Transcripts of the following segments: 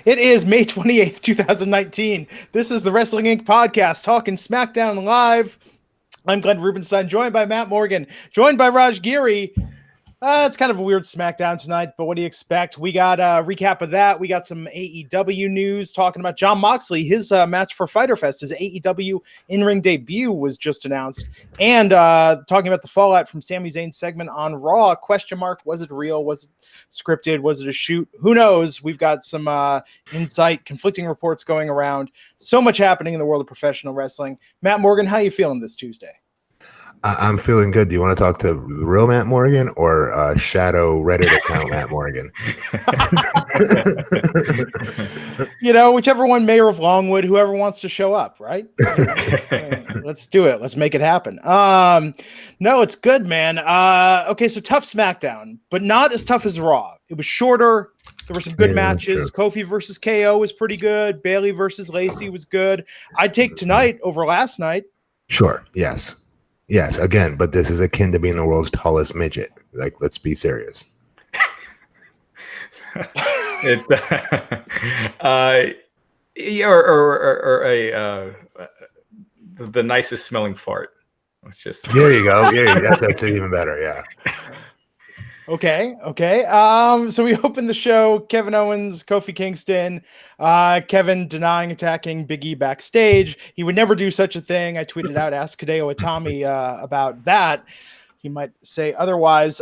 It is May 28th, 2019. This is the Wrestling Inc. podcast, talking SmackDown live. I'm Glenn Rubenstein, joined by Matt Morgan, joined by Raj Giri. It's kind of a weird SmackDown tonight, but what do you expect? We got a recap of that. We got some AEW news talking about Jon Moxley. His match for Fyter Fest, his AEW in-ring debut was just announced. And talking about the fallout from Sami Zayn's segment on Raw. Question mark, was it real? Was it scripted? Was it a shoot? Who knows? We've got some insight, conflicting reports going around. So much happening in the world of professional wrestling. Matt Morgan, how are you feeling this Tuesday? I'm feeling good. Do you want to talk to real Matt Morgan or shadow Reddit account Matt Morgan? Whichever one, Mayor of Longwood, whoever wants to show up, right? Let's do it. Let's make it happen. No, it's good, man. Okay, so tough SmackDown, but not as tough as Raw. It was shorter. There were some good matches. Kofi versus KO was pretty good. Bayley versus Lacey was good. I'd take tonight over last night. Sure. Yes, again, but this is akin to being the world's tallest midget. Like, let's be serious. The nicest smelling fart. It's just there you go. Yeah, that's even better. Yeah. Okay. So we opened the show. Kevin Owens, Kofi Kingston, Kevin denying attacking Big E backstage. He would never do such a thing. I tweeted out, ask Hideo Itami about that. He might say otherwise.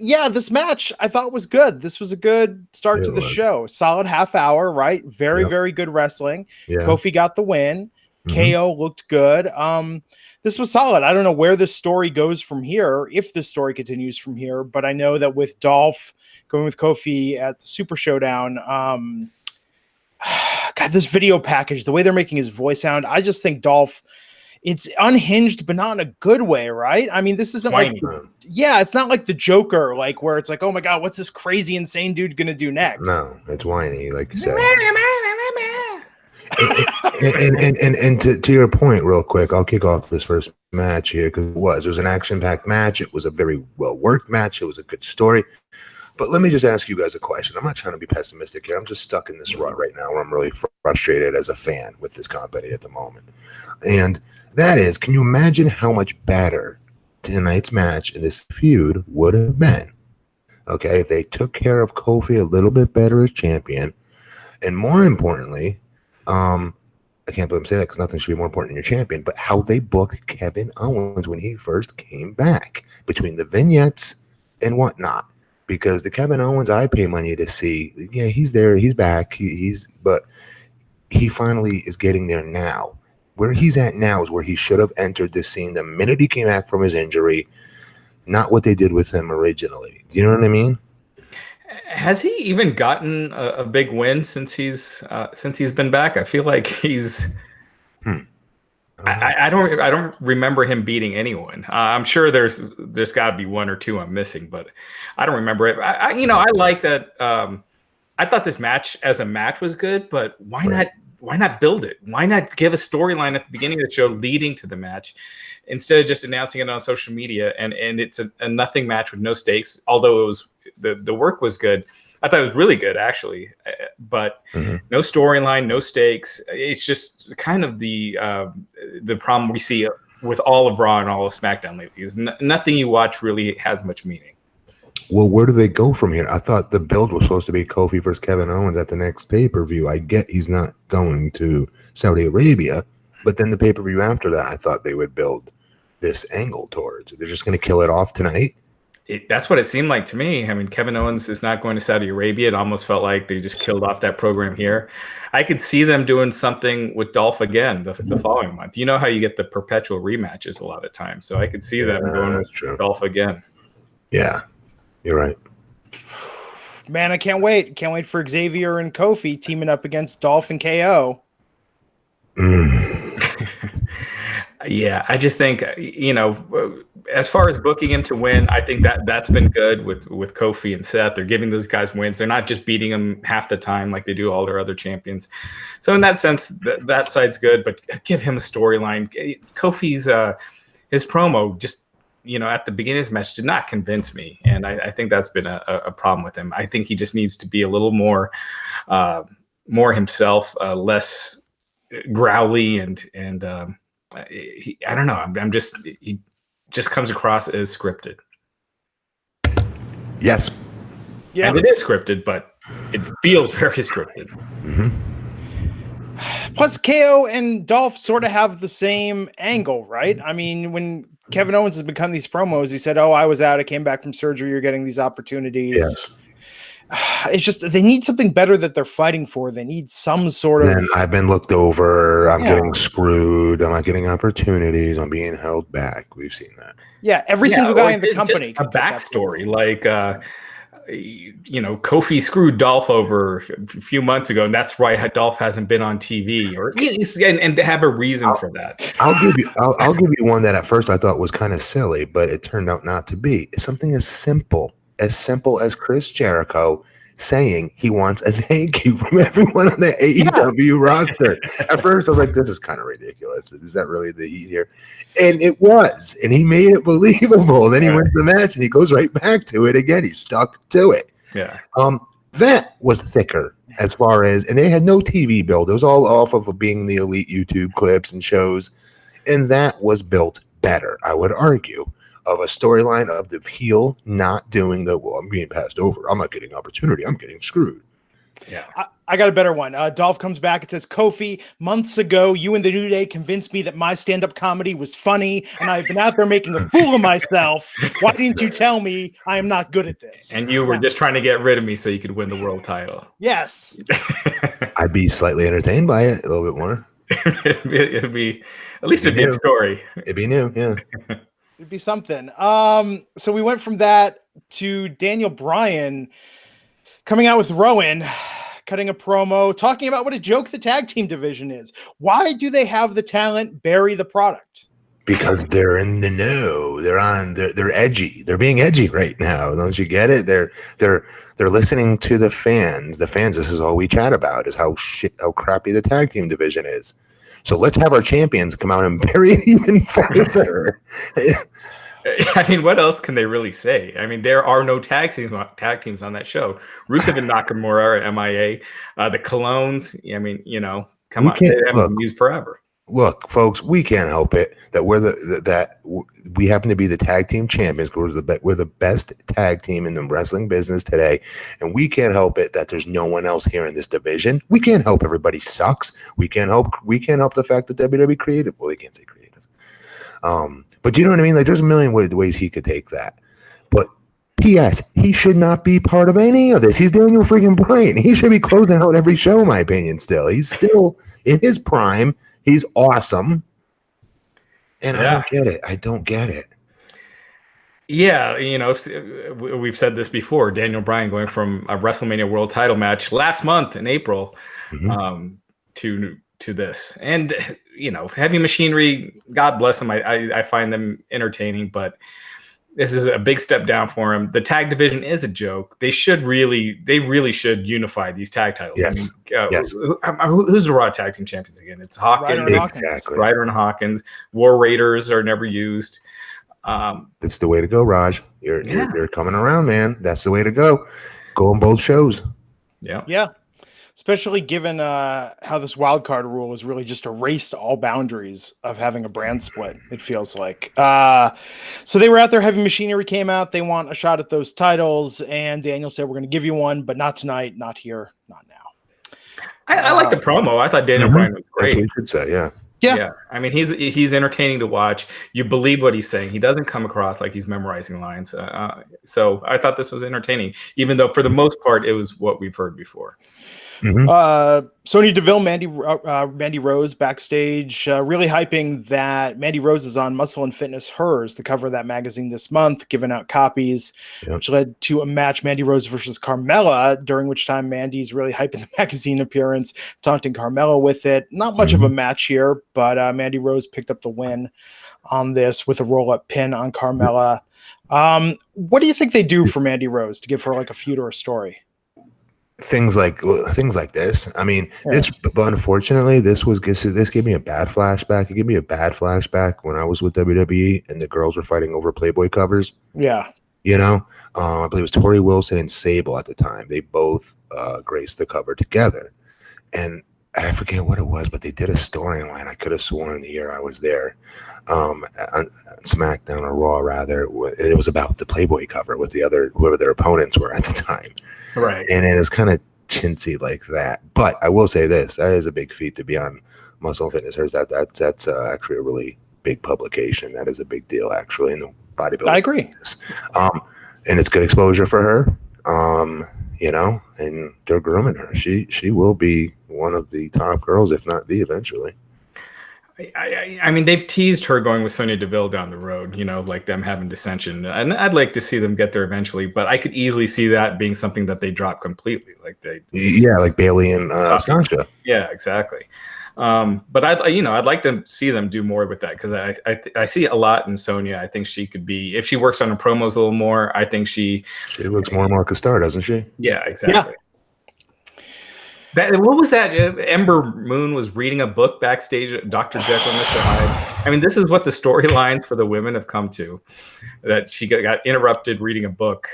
This match I thought was good. This was a good start to the show. Solid half hour, right? Very good wrestling. Yeah. Kofi got the win. KO looked good. This was solid. I don't know where this story goes from here, if this story continues from here, but I know that with Dolph going with Kofi at the Super Showdown, God, this video package, the way they're making his voice sound, I just think Dolph, it's unhinged, but not in a good way, right? I mean, this isn't it's not like the Joker, like where it's like, oh my God, what's this crazy, insane dude gonna do next? No, it's whiny, like you said. and to your point, real quick, I'll kick off this first match here because it was an action-packed match. It was a very well-worked match. It was a good story. But let me just ask you guys a question. I'm not trying to be pessimistic here. I'm just stuck in this rut right now where I'm really frustrated as a fan with this company at the moment. And that is, can you imagine how much better tonight's match and this feud would have been? Okay, if they took care of Kofi a little bit better as champion, and more importantly, I can't believe I'm saying that because nothing should be more important than your champion, but how they booked Kevin Owens when he first came back between the vignettes and whatnot. Because the Kevin Owens I pay money to see, yeah, he's there, he's back, but he finally is getting there now. Where he's at now is where he should have entered the scene the minute he came back from his injury, not what they did with him originally. Do you know what I mean? Has he even gotten a big win since he's been back? I feel like he's. I don't remember him beating anyone. I'm sure there's got to be one or two I'm missing, but I don't remember it. I like that. I thought this match as a match was good, but why not build it? Why not give a storyline at the beginning of the show leading to the match instead of just announcing it on social media? And it's a nothing match with no stakes. Although it was. The work was good. I thought it was really good, actually. But no storyline, no stakes. It's just kind of the problem we see with all of Raw and all of SmackDown lately. Is nothing you watch really has much meaning. Well, where do they go from here? I thought the build was supposed to be Kofi versus Kevin Owens at the next pay-per-view. I get he's not going to Saudi Arabia, but then the pay-per-view after that, I thought they would build this angle towards. They're just going to kill it off tonight? That's what it seemed like to me. I mean, Kevin Owens is not going to Saudi Arabia. It almost felt like they just killed off that program here. I could see them doing something with Dolph again the following month. You know how you get the perpetual rematches a lot of times. So I could see them going with Dolph again. Yeah, you're right. Man, I can't wait. Can't wait for Xavier and Kofi teaming up against Dolph and KO. Yeah, I just think, as far as booking him to win, I think that's been good with Kofi and Seth. They're giving those guys wins. They're not just beating them half the time like they do all their other champions. So in that sense, that side's good, but give him a storyline. Kofi's his promo just at the beginning of this match did not convince me. And I think that's been a problem with him. I think he just needs to be a little more himself, less growly and I don't know. He just comes across as scripted. Yes. Yeah. And it is scripted, but it feels very scripted. Mm-hmm. Plus, KO and Dolph sort of have the same angle, right? I mean, when Kevin Owens has become these promos, he said, "Oh, I was out. I came back from surgery. You're getting these opportunities." Yes. It's just they need something better that they're fighting for. They need some sort of. Then I've been looked over. I'm getting screwed. I'm not getting opportunities. I'm being held back. We've seen that. Yeah, every single guy in the company. A backstory, like Kofi screwed Dolph over a few months ago, and that's why Dolph hasn't been on TV, and to have a reason for that. I'll give you one that at first I thought was kind of silly, but it turned out not to be. It's something as simple as Chris Jericho saying he wants a thank you from everyone on the AEW roster. At first, I was like, this is kind of ridiculous. Is that really the heat here? And it was. And he made it believable. And then he wins the match, and he goes right back to it again. He stuck to it. Yeah. That was thicker as far as, and they had no TV build. It was all off of being the elite YouTube clips and shows. And that was built better, I would argue, of a storyline of the heel not doing I'm being passed over. I'm not getting opportunity. I'm getting screwed. Yeah. I got a better one. Dolph comes back and says, "Kofi, months ago, you and the New Day convinced me that my stand-up comedy was funny, and I've been out there making a fool of myself. Why didn't you tell me I am not good at this?" And you were just trying to get rid of me so you could win the world title. Yes. I'd be slightly entertained by it a little bit more. It'd be at least a good story. It'd be new, yeah. It'd be something. So we went from that to Daniel Bryan coming out with Rowan, cutting a promo, talking about what a joke the tag team division is. Why do they have the talent bury the product? Because they're in the know. They're edgy. They're being edgy right now. Don't you get it? They're listening to the fans. The fans, this is all we chat about, is how crappy the tag team division is. So let's have our champions come out and bury it even further. I mean, what else can they really say? I mean, there are no tag teams on that show. Rusev and Nakamura are MIA. The Colognes, I mean, come on, they haven't been used forever. Look, folks, we can't help it that we happen to be the tag team champions. We're the best tag team in the wrestling business today, and we can't help it that there's no one else here in this division. We can't help everybody sucks. We can't help the fact that WWE creative. Well, they can't say creative, but you know what I mean. Like, there's a million ways he could take that. But P.S. he should not be part of any of this. He's Daniel freaking Bryan. He should be closing out every show, in my opinion. He's still in his prime. He's awesome. And I don't get it. Yeah, we've said this before. Daniel Bryan going from a WrestleMania World Title match last month in April to this. And, Heavy Machinery, God bless them. I find them entertaining, but this is a big step down for him. The tag division is a joke. They really should unify these tag titles. Yes. Yes. Who's the Raw Tag Team Champions again? It's Hawkins. Exactly. Ryder and Hawkins. War Raiders are never used. It's the way to go, Raj. You're coming around, man. That's the way to go. Go on both shows. Yeah. Yeah. Especially given how this wild card rule has really just erased all boundaries of having a brand split, it feels like. So they were out there, Heavy Machinery came out. They want a shot at those titles. And Daniel said, we're going to give you one, but not tonight, not here, not now. I like the promo. I thought Daniel Bryan was great. That's what you should say, yeah. Yeah. I mean, he's entertaining to watch. You believe what he's saying. He doesn't come across like he's memorizing lines. So I thought this was entertaining, even though for the most part, it was what we've heard before. Sonya Deville, Mandy Rose backstage, really hyping that Mandy Rose is on Muscle and Fitness Hers, the cover of that magazine this month, giving out copies, which led to a match, Mandy Rose versus Carmella, during which time Mandy's really hyping the magazine appearance, taunting Carmella with it. Not much of a match here, but Mandy Rose picked up the win on this with a roll-up pin on Carmella. What do you think they do for Mandy Rose to give her like a feud or a story? things like this. I mean, but unfortunately, this gave me a bad flashback. It gave me a bad flashback when I was with WWE and the girls were fighting over Playboy covers. Yeah. You know, I believe it was Tori Wilson and Sable at the time. They both graced the cover together. And I forget what it was, but they did a storyline. I could have sworn the year I was there, on SmackDown or Raw, rather. It was about the Playboy cover with whoever their opponents were at the time. Right. And it was kind of chintzy like that. But I will say this: that is a big feat to be on Muscle and Fitness. That's actually a really big publication. That is a big deal, actually, in the bodybuilding. I agree. Business. And it's good exposure for her. You know, and they're grooming her. She will be one of the top girls, if not the eventually. I mean, they've teased her going with Sonya Deville down the road, you know, like them having dissension. And I'd like to see them get there eventually, but I could easily see that being something that they drop completely. Like like Bailey and Sasha. Yeah, exactly. But I'd like to see them do more with that, because I see a lot in Sonya. I think she could be, if she works on her promos a little more, I think she looks more and more like a star, doesn't she? Yeah, exactly. Yeah. What was that? Ember Moon was reading a book backstage at Dr. Jekyll and Mr. Hyde. I mean, this is what the storylines for the women have come to, that she got interrupted reading a book.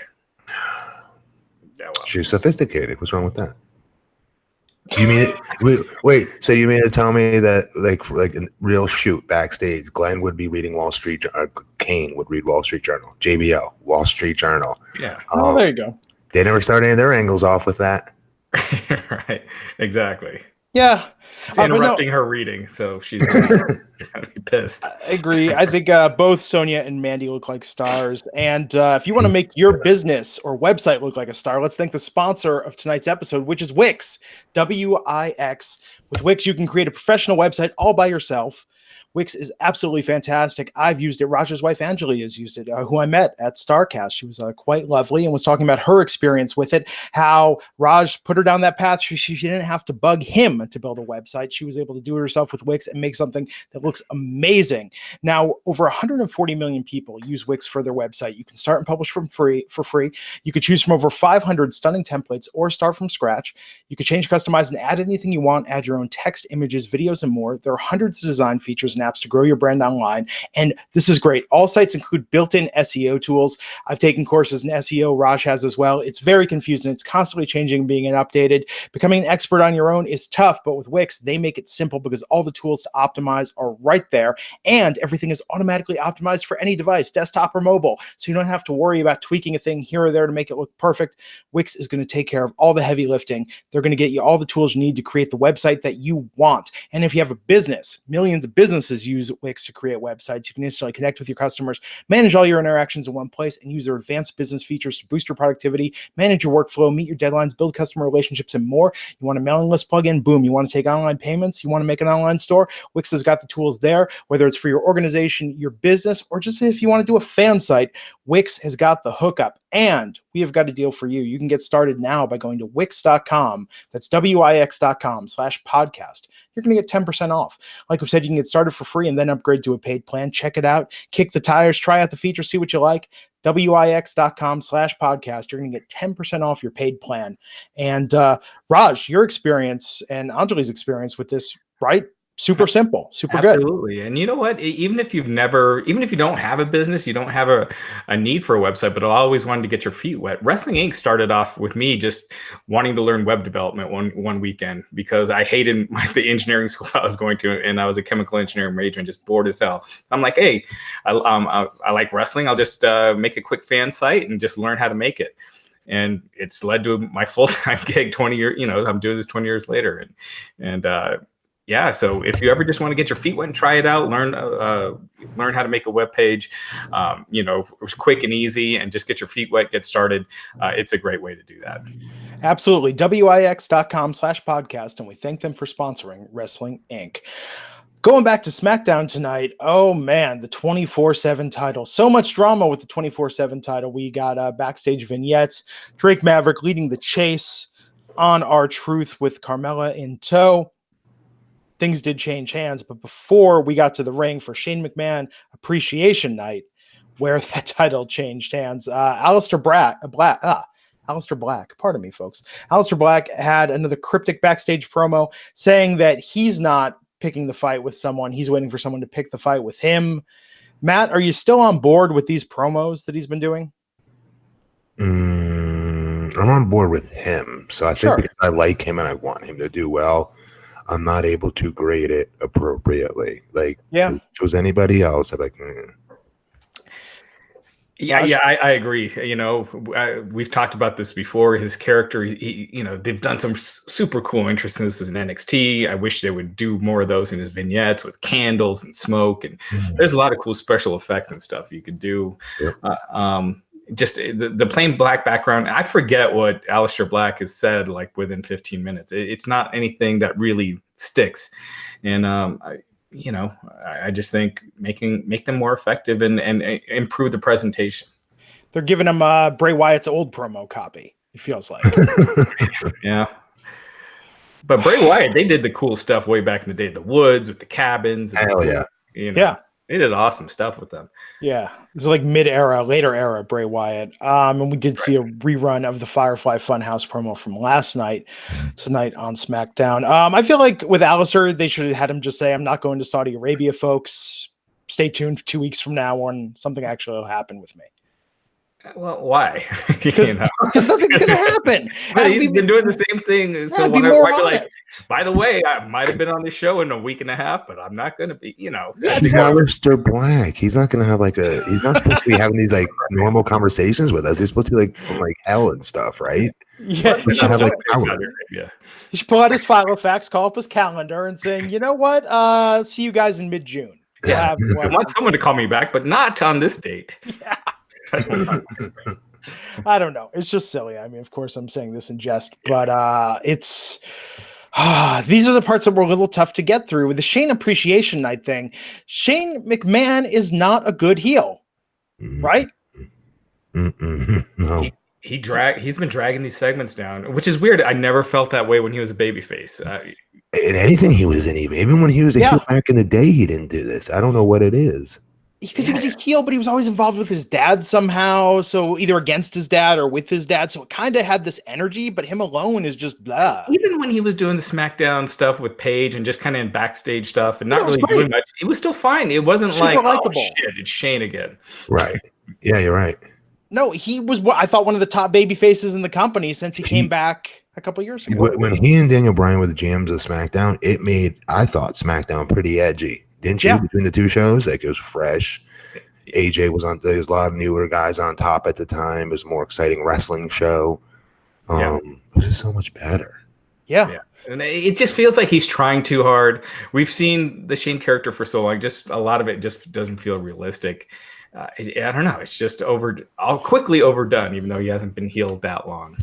Yeah, well. She's sophisticated. What's wrong with that? You mean wait? So you mean to tell me that like in real shoot backstage, Glenn would be reading Wall Street, Kane would read Wall Street Journal, JBL, Wall Street Journal. Yeah. There you go. They never start any of their angles off with that. Right. Exactly. Yeah. It's interrupting her reading, so she's gonna be pissed. I agree. I think both Sonya and Mandy look like stars. And if you want to make your business or website look like a star, let's thank the sponsor of tonight's episode, which is Wix. WIX. With Wix, you can create a professional website all by yourself. Wix is absolutely fantastic. I've used it. Raj's wife, Angeli, has used it, who I met at StarCast. She was quite lovely and was talking about her experience with it, how Raj put her down that path. She didn't have to bug him to build a website. She was able to do it herself with Wix and make something that looks amazing. Now, over 140 million people use Wix for their website. You can start and publish for free. You could choose from over 500 stunning templates or start from scratch. You could change, customize, and add anything you want. Add your own text, images, videos, and more. There are hundreds of design features and apps to grow your brand online. And this is great. All sites include built-in SEO tools. I've taken courses in SEO. Raj has as well. It's very confusing. It's constantly changing, being updated. Becoming an expert on your own is tough, but with Wix, they make it simple because all the tools to optimize are right there. And everything is automatically optimized for any device, desktop or mobile. So you don't have to worry about tweaking a thing here or there to make it look perfect. Wix is going to take care of all the heavy lifting. They're going to get you all the tools you need to create the website that you want. And if you have a business, millions of businesses use Wix to create websites. You can instantly connect with your customers, manage all your interactions in one place, and use their advanced business features to boost your productivity, manage your workflow, meet your deadlines, build customer relationships, and more. You want a mailing list plugin? Boom. You want to take online payments? You want to make an online store? Wix has got the tools there, whether it's for your organization, your business, or just if you want to do a fan site. Wix has got the hookup. And we have got a deal for you. You can get started now by going to Wix.com. That's WIX.com/podcast. You're going to get 10% off. Like we said, you can get started for free and then upgrade to a paid plan. Check it out. Kick the tires. Try out the features. See what you like. WIX.com/podcast. You're going to get 10% off your paid plan. And Raj, your experience and Anjali's experience with this, right? Super simple, super good. Absolutely. And you know what? Even if you don't have a business, you don't have a need for a website, but I always wanted to get your feet wet. Wrestling Inc. started off with me just wanting to learn web development one weekend because I hated the engineering school I was going to, and I was a chemical engineering major and just bored as hell. I'm like, hey, I like wrestling. I'll just make a quick fan site and just learn how to make it. And it's led to my full-time gig 20 years, I'm doing this 20 years later. Yeah, so if you ever just want to get your feet wet and try it out, learn how to make a web page, quick and easy, and just get your feet wet, get started. It's a great way to do that. Absolutely. WIX.com/podcast, and we thank them for sponsoring Wrestling Inc. Going back to SmackDown tonight, oh man, the 24/7 title. So much drama with the 24/7 title. We got backstage vignettes, Drake Maverick leading the chase on R-Truth with Carmella in tow. Things did change hands, but before we got to the ring for Shane McMahon Appreciation Night, where that title changed hands, Aleister Aleister Black, pardon me, folks. Aleister Black had another cryptic backstage promo saying that he's not picking the fight with someone. He's waiting for someone to pick the fight with him. Matt, are you still on board with these promos that he's been doing? I'm on board with him. So I think because I like him and I want him to do well, I'm not able to grade it appropriately. Like, if it was anybody else, I'd be like, Yeah, I agree. You know, we've talked about this before. His character, you know, they've done some super cool interests in NXT. I wish they would do more of those in his vignettes with candles and smoke. And there's a lot of cool special effects and stuff you could do. Just the plain black background. I forget what Aleister Black has said like within 15 minutes. It's not anything that really sticks. And I just think make them more effective and improve the presentation. They're giving him Bray Wyatt's old promo copy. It feels like. Yeah. But Bray Wyatt, they did the cool stuff way back in the day, the woods with the cabins. Hell yeah. They did awesome stuff with them. Yeah. It's like later era Bray Wyatt. And we did see a rerun of the Firefly Funhouse promo from last night, tonight on SmackDown. I feel like with Aleister, they should have had him just say, I'm not going to Saudi Arabia, folks. Stay tuned for 2 weeks from now when something actually will happen with me. Well, why? Because nothing's going to happen. He's been doing the same thing. So why be like, by the way, I might have been on the show in a week and a half, but I'm not going to be, He's Aleister Black. He's not going to have he's not supposed to be having these like normal conversations with us. He's supposed to be like from like hell and stuff, right? Yeah. He should pull out his file of facts, call up his calendar and saying, you know what? See you guys in mid-June. I want someone to call me back, but not on this date. Yeah. I don't know. It's just silly. I mean, of course, I'm saying this in jest, but it's these are the parts that were a little tough to get through. With the Shane Appreciation Night thing, Shane McMahon is not a good heel, right? No. He's been dragging these segments down, which is weird. I never felt that way when he was a babyface. In anything he was in, even when he was a heel back in the day, he didn't do this. I don't know what it is. Because he was a heel, but he was always involved with his dad somehow. So either against his dad or with his dad. So it kind of had this energy, but him alone is just blah. Even when he was doing the SmackDown stuff with Paige and just kind of in backstage stuff and not really doing much, it was still fine. It wasn't like, oh shit, it's Shane again. Right. Yeah, you're right. No, he was what I thought one of the top baby faces in the company since he came back a couple years ago. When he and Daniel Bryan were the GMs of SmackDown, it made, I thought, SmackDown pretty edgy. Didn't you? Between the two shows, like it was fresh. AJ was on. There's a lot of newer guys on top at the time. It was a more exciting wrestling show. It was just so much better. Yeah. And it just feels like he's trying too hard. We've seen the Shane character for so long. Just a lot of it just doesn't feel realistic. I don't know. It's just quickly overdone, even though he hasn't been healed that long.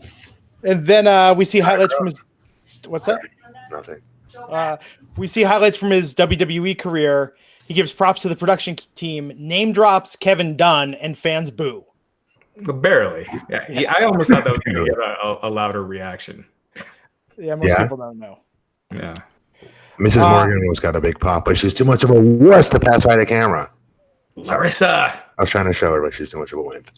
And then we see highlights from his. What's that? Nothing. We see highlights from his WWE career. He gives props to the production team, name drops Kevin Dunn, and fans boo. Barely. Yeah. I almost thought that was going to get a louder reaction. Yeah, most people don't know. Yeah. Mrs. Morgan was got a big pop, but she's too much of a wuss to pass by the camera. Larissa. I was trying to show her, but she's too much of a wimp.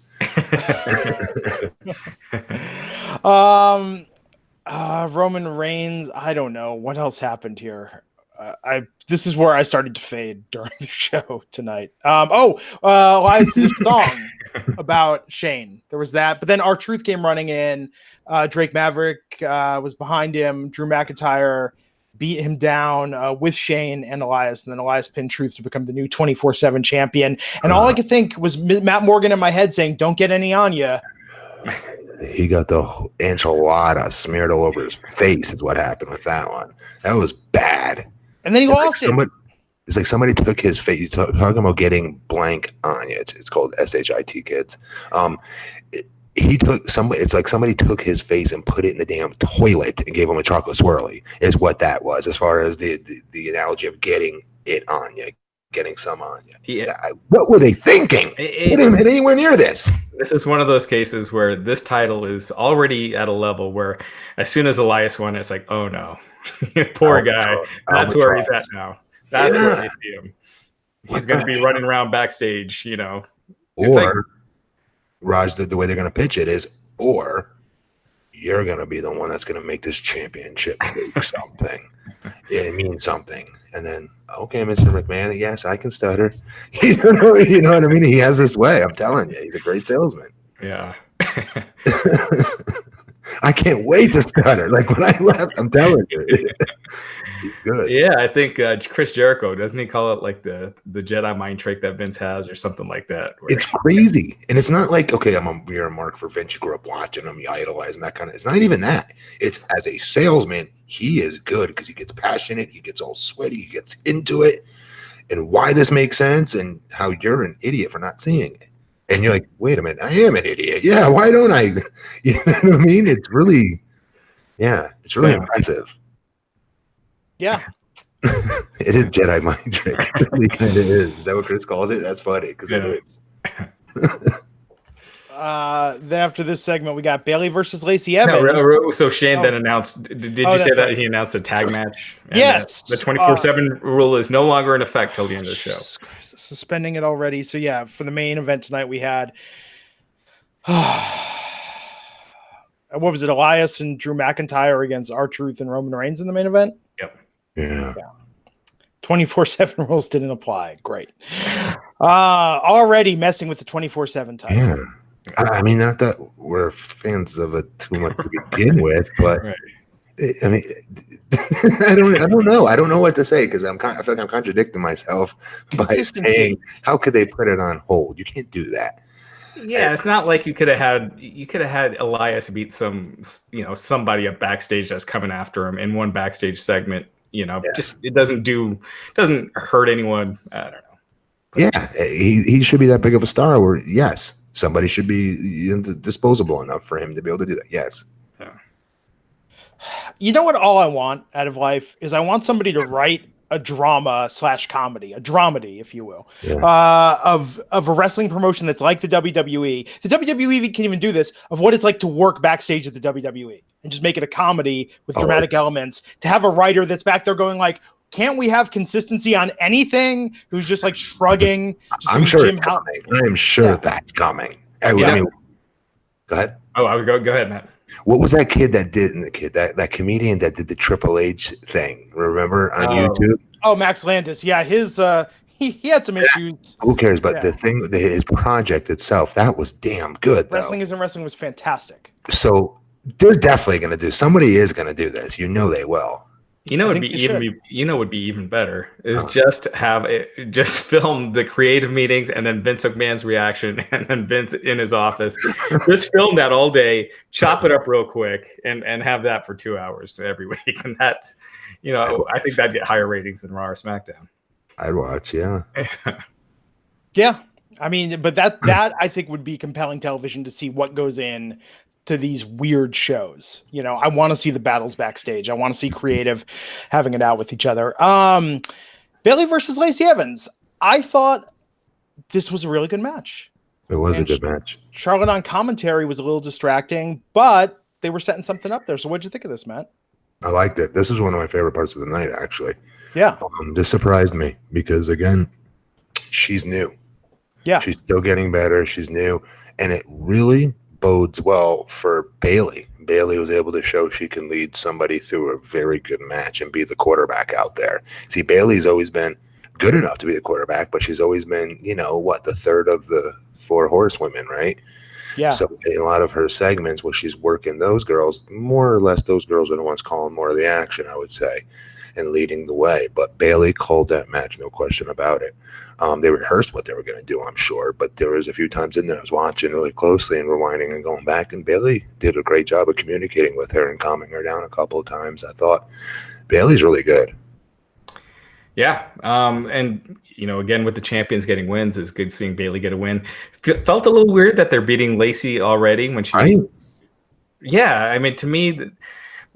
Roman Reigns. I don't know what else happened here. This is where I started to fade during the show tonight. Elias did a song about Shane. There was that, but then R-Truth came running in. Drake Maverick was behind him. Drew McIntyre beat him down with Shane and Elias, and then Elias pinned Truth to become the new 24/7 champion. And all I could think was Matt Morgan in my head saying, "Don't get any on ya." He got the enchilada smeared all over his face is what happened with that one. That was bad. And then he lost it. It's like somebody took his face. You're talking about getting blank on you. It's called SHIT, kids. He took somebody. It's like somebody took his face and put it in the damn toilet and gave him a chocolate swirly. Is what that was, as far as the analogy of getting it on you, getting some on you. Yeah. What were they thinking? They didn't hit anywhere near this. This is one of those cases where this title is already at a level where, as soon as Elias won, it's like, oh no, poor guy. That's where he's at now. That's where they see him. He's going to be running around backstage, Or Raj, the way they're going to pitch it is, or you're going to be the one that's going to make this championship make something. It means something. And then, okay, Mr. McMahon, yes, I can stutter. You know what I mean? He has this way. I'm telling you, he's a great salesman. Yeah. I can't wait to stutter. Like when I left, I'm telling you. He's good. Yeah, I think Chris Jericho, doesn't he call it like the Jedi mind trick that Vince has or something like that? It's crazy. And it's not like, okay, you're a mark for Vince. You grew up watching him, you idolize him, that kind of. It's not even that. It's as a salesman, he is good because he gets passionate, he gets all sweaty, he gets into it. And why this makes sense and how you're an idiot for not seeing it. And you're like, wait a minute, I am an idiot. Yeah, why don't I? You know what I mean? It's really, impressive. Yeah. It is Jedi mind trick. It really kind of is. Is that what Chris called it? That's funny because it is. Then after this segment, we got Bayley versus Lacey Evans. So Shane then announced. Did you say that he announced a tag match? And yes. The 24/7 rule is no longer in effect till the end of the show. Suspending it already. So yeah, for the main event tonight, we had what was it? Elias and Drew McIntyre against R-Truth and Roman Reigns in the main event. Yep. Yeah. 24/7 rules didn't apply. Great. Already messing with the 24/7 title. Yeah. I mean, not that we're fans of it too much to begin with, but Right. I mean, I don't know. I don't know what to say because I feel like I'm contradicting myself by saying, how could they put it on hold? You can't do that. Yeah, it's not like you could have had Elias beat somebody up backstage that's coming after him in one backstage segment. Just it doesn't hurt anyone. I don't know. Yeah, he should be that big of a star where, yes, somebody should be disposable enough for him to be able to do that. Yes. Yeah. You know what? All I want out of life is I want somebody to write a drama/comedy, a dramedy, if you will, of a wrestling promotion that's like the WWE. The WWE can even do this, of what it's like to work backstage at the WWE and just make it a comedy with dramatic elements, to have a writer that's back there going like, can't we have consistency on anything? Who's just like shrugging. I'm sure it's coming. I am sure that's coming. I mean, go ahead. Oh, I would go ahead, Matt. What was that kid that did that comedian that did the Triple H thing? Remember on YouTube? Oh, Max Landis. Yeah, his he had some issues. Who cares? But the thing, his project itself, that was damn good. Wrestling Isn't Wrestling was fantastic. So they're definitely going to do. Somebody is going to do this. You know they will. Would be even better is just film the creative meetings and then Vince McMahon's reaction and then Vince in his office. Just film that all day, chop it up real quick, and have that for 2 hours every week. And that's, I think that'd get higher ratings than Raw or SmackDown. I'd watch, yeah. Yeah. I mean, but that I think would be compelling television to see what goes in to these weird shows. I want to see the battles backstage. I want to see creative having it out with each other. Bayley versus Lacey Evans. I thought this was a really good match. It was a good match. Charlotte on commentary was a little distracting, but they were setting something up there. So what'd you think of this, Matt? I liked it. This is one of my favorite parts of the night, actually. Yeah. This surprised me because, again, she's new. Yeah. She's still getting better. She's new. And it really bodes well for Bayley. Bayley was able to show she can lead somebody through a very good match and be the quarterback out there. See, Bayley's always been good enough to be the quarterback, but she's always been, the third of the 4 horsewomen, right? Yeah. So in a lot of her segments where she's working those girls, more or less those girls are the ones calling more of the action, I would say, and leading the way. But Bayley called that match, no question about it. They rehearsed what they were going to do, I'm sure, but there was a few times in there I was watching really closely and rewinding and going back, and Bayley did a great job of communicating with her and calming her down a couple of times. I thought Bayley's really good. Yeah. And, again, with the champions getting wins, it's good seeing Bayley get a win. Felt a little weird that they're beating Lacey already when she. Yeah. I mean, to me,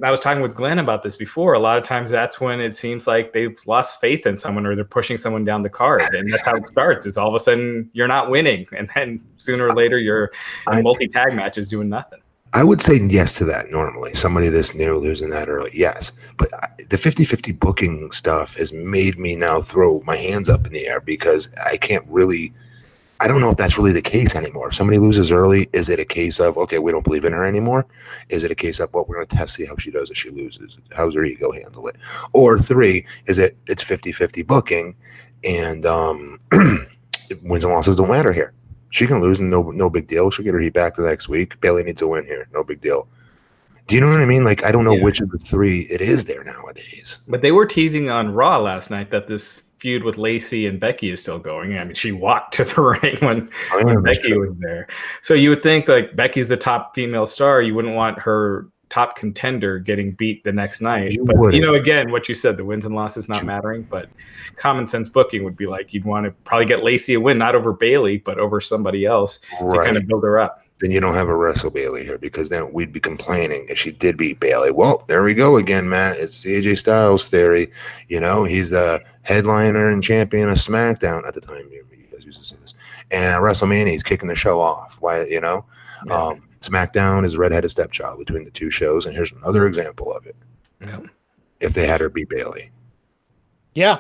I was talking with Glenn about this before. A lot of times that's when it seems like they've lost faith in someone or they're pushing someone down the card. And that's how it starts. Is all of a sudden you're not winning. And then sooner or later you're in multi-tag matches doing nothing. I would say yes to that normally. Somebody this new losing that early, yes. But the 50-50 booking stuff has made me now throw my hands up in the air because I can't really I don't know if that's really the case anymore. If somebody loses early, is it a case of, okay, we don't believe in her anymore? Is it a case of, well, we're going to test, see how she does if she loses? How's her ego handle it? Or 3, is it's 50-50 booking, and wins and losses don't matter here. She can lose, and no big deal. She'll get her heat back the next week. Bailey needs a win here. No big deal. Do you know what I mean? Like, I don't know which of the 3 it is there nowadays. But they were teasing on Raw last night that this feud with Lacey and Becky is still going. I mean, she walked to the ring when Becky was there. So you would think like Becky's the top female star. You wouldn't want her top contender getting beat the next night. But you know, again, what you said, the wins and losses not mattering, but common sense booking would be like you'd want to probably get Lacey a win, not over Bailey, but over somebody else to kind of build her up. Then you don't have a Wrestle Bailey here, because then we'd be complaining if she did beat Bailey. Well, there we go again, Matt. It's the AJ Styles theory. You know, he's the headliner and champion of SmackDown at the time. You guys used to say this. And at WrestleMania, he's kicking the show off. Why, you know? Yeah. SmackDown is a redheaded stepchild between the 2 shows, and here's another example of it. Yeah. If they had her beat Bailey. Yeah.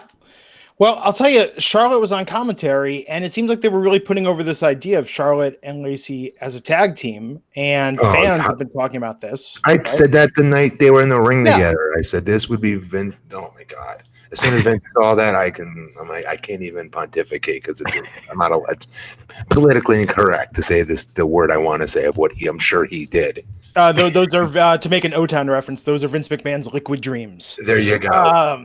Well, I'll tell you, Charlotte was on commentary, and it seems like they were really putting over this idea of Charlotte and Lacey as a tag team, and fans have been talking about this. I said that the night they were in the ring together. I said this would be Vince. Oh my God! As soon as Vince saw that, I'm like, I can't even pontificate because it's politically incorrect to say the word I want to say of what I'm sure he did. Those are to make an O-Town reference. Those are Vince McMahon's liquid dreams. There you go.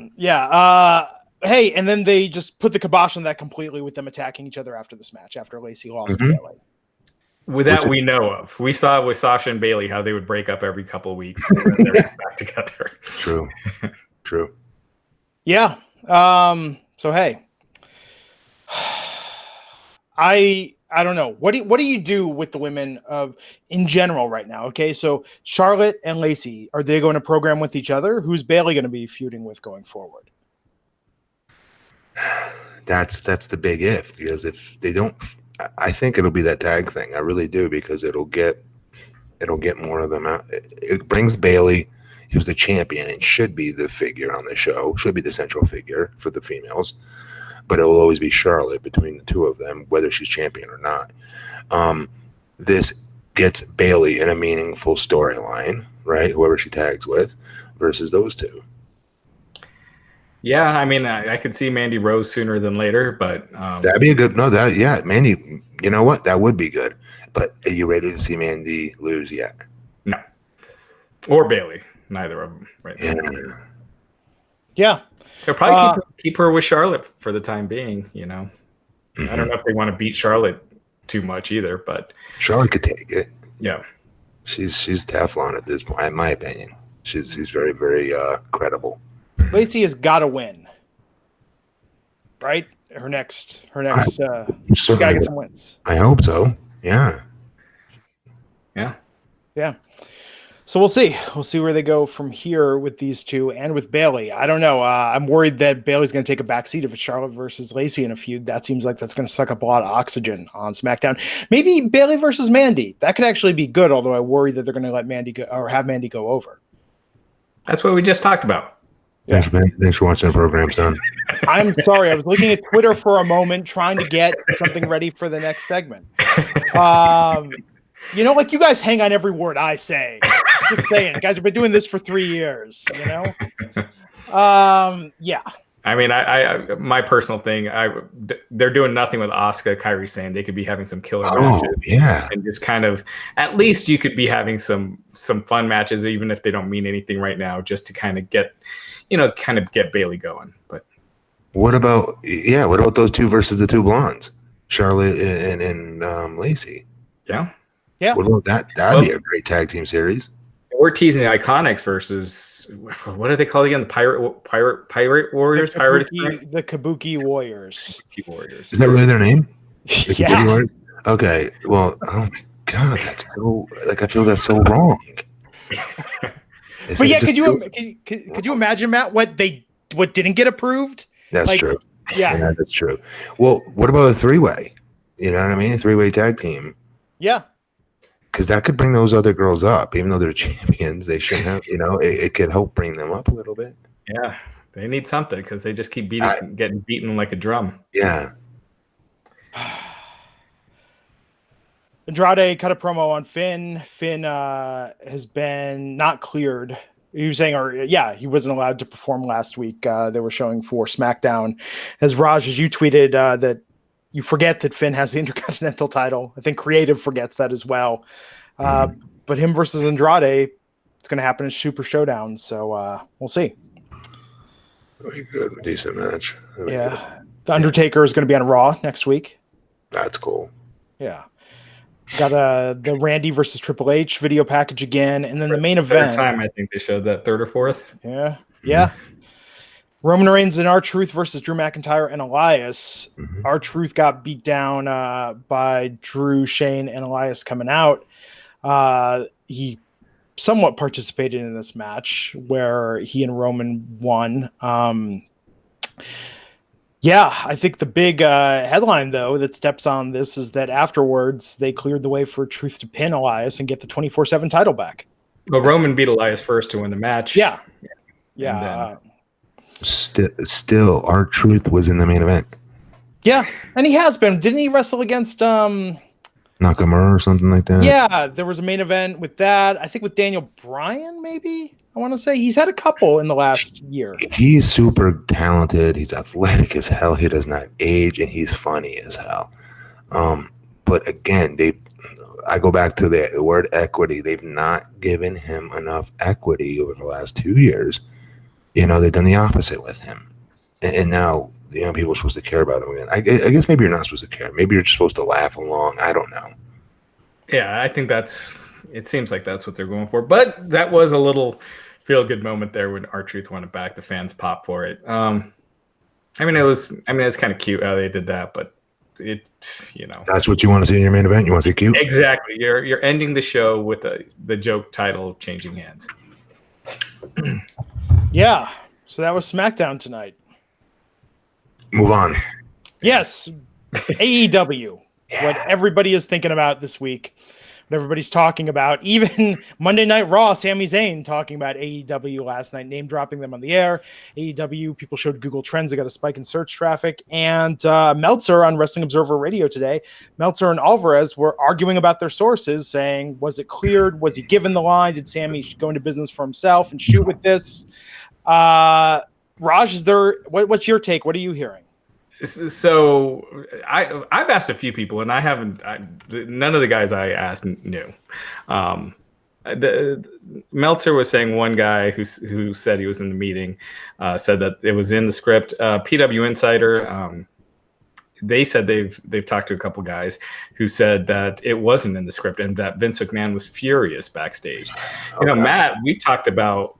Hey, and then they just put the kibosh on that completely with them attacking each other after this match, after Lacey lost to Bailey. With that, we know of. We saw with Sasha and Bailey how they would break up every couple of weeks and then they're back together. True. Yeah. So hey, I don't know. What do you do with the women in general right now? Okay, so Charlotte and Lacey, are they going to program with each other? Who's Bailey going to be feuding with going forward? That's the big if, because if they don't, I think it'll be that tag thing. I really do, because it'll get more of them out. It brings Bailey, who's the champion and should be the figure on the show, should be the central figure for the females, but it will always be Charlotte between the 2 of them, whether she's champion or not. This gets Bailey in a meaningful storyline, right? Whoever she tags with versus those 2. Yeah, I mean, I could see Mandy Rose sooner than later, but that'd be a good. Mandy. You know what? That would be good. But are you ready to see Mandy lose yet? No, or Bailey. Neither of them right now. Yeah. They'll probably keep her with Charlotte for the time being. You know, I don't know if they want to beat Charlotte too much either, but Charlotte could take it. Yeah, she's Teflon at this point, in my opinion. She's very, very credible. Lacey has got to win, right? Her next, she's got to get some wins. I hope so. Yeah. So we'll see. We'll see where they go from here with these 2 and with Bailey. I don't know. I'm worried that Bailey's going to take a backseat if it's Charlotte versus Lacey in a feud. That seems like that's going to suck up a lot of oxygen on SmackDown. Maybe Bailey versus Mandy. That could actually be good, although I worry that they're going to let Mandy go or have Mandy go over. That's what we just talked about. Yeah. Thanks for watching the program, son. I'm sorry. I was looking at Twitter for a moment, trying to get something ready for the next segment. You know, like you guys hang on every word I say. Just saying, guys have been doing this for 3 years. You know. Yeah. I mean, I my personal thing, they're doing nothing with Asuka, Kairi Sane. They could be having some killer matches. Yeah. And just kind of, at least you could be having some fun matches, even if they don't mean anything right now, just to kind of get Bailey going. But what about those 2 versus the 2 blondes, Charlotte and Lacey? Yeah. What about that? That'd be a great tag team series. We're teasing the Iconics versus, what are they called again? The Pirate Warriors? The Kabuki Warriors. Is that really their name? Yeah. Okay. Well, oh my God, that's so, like, I feel that's so wrong. But yeah, could you imagine, Matt, what didn't get approved? That's true. Yeah, that's true. Well, what about a 3-way? You know what I mean? A 3-way tag team. Yeah. Because that could bring those other girls up, even though they're champions. They shouldn't have, you know, it could help bring them up a little bit. Yeah, they need something because they just keep getting beaten like a drum. Yeah. Andrade cut a promo on Finn. Finn has been not cleared. He was saying, he wasn't allowed to perform last week. They were showing for SmackDown. As Raj, as you tweeted, that you forget that Finn has the Intercontinental title. I think Creative forgets that as well. But him versus Andrade, it's going to happen in Super Showdown. So we'll see. Very good. Decent match. Good. The Undertaker is going to be on Raw next week. That's cool. Yeah. Got the Randy versus Triple H video package again, and then the main event. Time I think they showed that, third or fourth. Yeah. Roman Reigns and R-Truth versus Drew McIntyre and Elias. R-Truth got beat down by Drew, Shane, and Elias coming out. He somewhat participated in this match where he and Roman won. I think the big headline, though, that steps on this is that afterwards they cleared the way for Truth to pin Elias and get the 24/7 title back. Well, Roman beat Elias first to win the match. Yeah. Still, R-Truth was in the main event. Yeah, and he has been. Didn't he wrestle against Nakamura or something like that? Yeah, there was a main event with that. I think with Daniel Bryan, maybe. I want to say he's had a couple in the last year. He's super talented. He's athletic as hell. He does not age, and he's funny as hell. But again, I go back to the word equity. They've not given him enough equity over the last 2 years. They've done the opposite with him, and now people are supposed to care about him again. I guess maybe you're not supposed to care. Maybe you're just supposed to laugh along. I don't know. Yeah, I think it seems like that's what they're going for. But that was a little feel-good moment there when R-Truth won it back. The fans popped for it. It's kind of cute how they did that, but that's what you want to see in your main event. You want to see cute? Exactly. You're ending the show with the joke title changing hands. Yeah. So that was SmackDown tonight. Move on. Yes. AEW. Yeah. What everybody is thinking about this week. What everybody's talking about. Even Monday Night Raw, Sami Zayn talking about AEW last night, name dropping them on the air. AEW, people showed Google Trends. They got a spike in search traffic. And Meltzer on Wrestling Observer Radio today, Meltzer and Alvarez were arguing about their sources, saying, was it cleared? Was he given the line? Did Sami go into business for himself and shoot with this? Raj, what's your take? What are you hearing? So I've asked a few people, and none of the guys I asked knew. Meltzer was saying one guy who said he was in the meeting said that it was in the script. PW Insider, they said they've talked to a couple guys who said that it wasn't in the script and that Vince McMahon was furious backstage. Okay. Matt, we talked about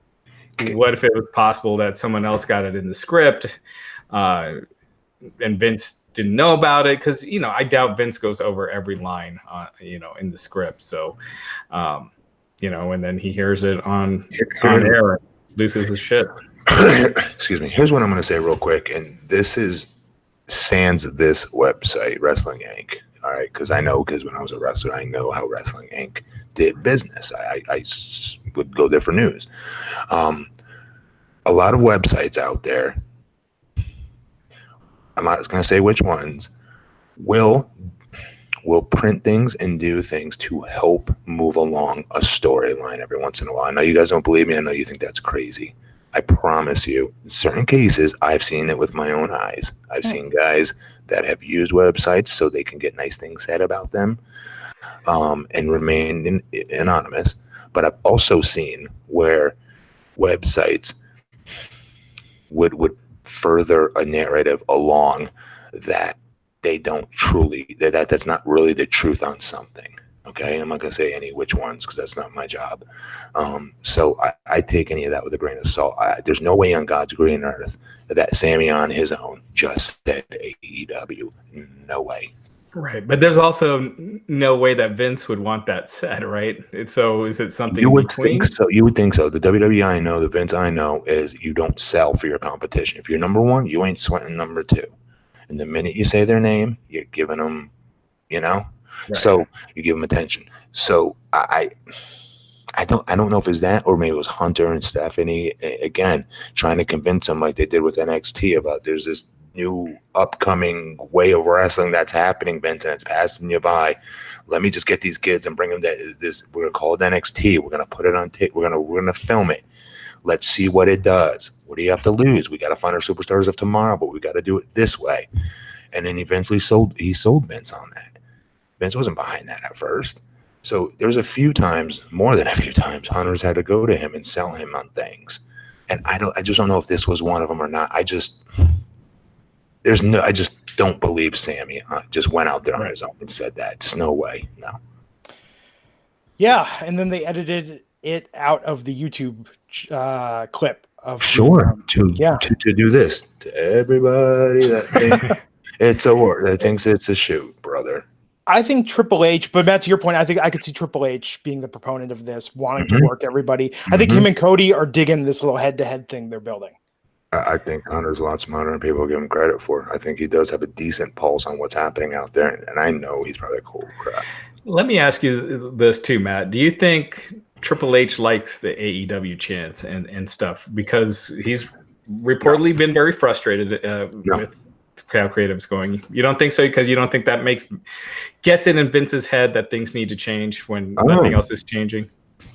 what if it was possible that someone else got it in the script. And Vince didn't know about it because, I doubt Vince goes over every line, in the script. So, and then he hears it on air and loses his shit. Excuse me. Here's what I'm going to say real quick. And this is sans this website, Wrestling Inc. All right. Because when I was a wrestler, I know how Wrestling Inc. did business. I would go there for news. A lot of websites out there, I'm not going to say which ones, will print things and do things to help move along a storyline every once in a while. I know you guys don't believe me. I know you think that's crazy. I promise you, in certain cases, I've seen it with my own eyes. I've seen guys that have used websites so they can get nice things said about them and remain anonymous. But I've also seen where websites would further a narrative along that they don't truly, that's not really the truth on something. Okay, I'm not gonna say any which ones because that's not my job. So I take any of that with a grain of salt. There's no way on God's green earth that Sami on his own just said AEW. No way. Right, but there's also no way that Vince would want that said, right? So is it something you would think so? You would think so. The WWE I know, the Vince I know, is you don't sell for your competition. If you're number one, you ain't sweating number two. And the minute you say their name, you're giving them, right. So you give them attention. So I don't know if it's that or maybe it was Hunter and Stephanie again trying to convince them like they did with NXT about there's this new upcoming way of wrestling that's happening, Vince, and it's passing you by. Let me just get these kids and bring them this. We're gonna call it NXT. We're gonna put it on tape. We're gonna film it. Let's see what it does. What do you have to lose? We got to find our superstars of tomorrow, but we got to do it this way. And then eventually he sold Vince on that. Vince wasn't behind that at first. So there's a few times, more than a few times, Hunter's had to go to him and sell him on things. And I just don't know if this was one of them or not. I just don't believe Sami just went out there on his own and said that. Just no way. No. Yeah. And then they edited it out of the YouTube clip of to do this to everybody that it's a work that thinks it's a shoot, brother. I think Triple H, but Matt, to your point, I think I could see Triple H being the proponent of this, wanting to work everybody. I think him and Cody are digging this little head-to-head thing they're building. I think Hunter's a lot smarter than people give him credit for. I think he does have a decent pulse on what's happening out there, and I know he's probably cool crap. Let me ask you this too, Matt. Do you think Triple H likes the AEW chants and stuff? Because he's reportedly been very frustrated with how creative's going. You don't think so? Because you don't think that gets it in Vince's head that things need to change when nothing else is changing?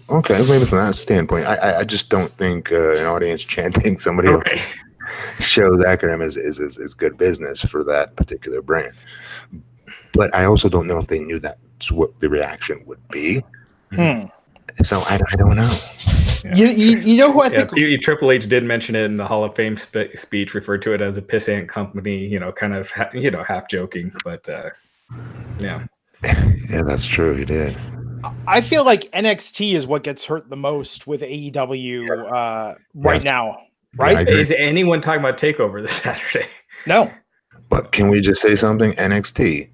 Okay, maybe from that standpoint. I just don't think an audience chanting somebody else's show's acronym is good business for that particular brand. But I also don't know if they knew that's what the reaction would be. So I don't know. Yeah. You know who I think Triple H did mention it in the Hall of Fame speech, referred to it as a pissant company, kind of half joking, but yeah, that's true. He did. I feel like NXT is what gets hurt the most with AEW right now. Right? Yeah, is anyone talking about TakeOver this Saturday? No. But can we just say something? NXT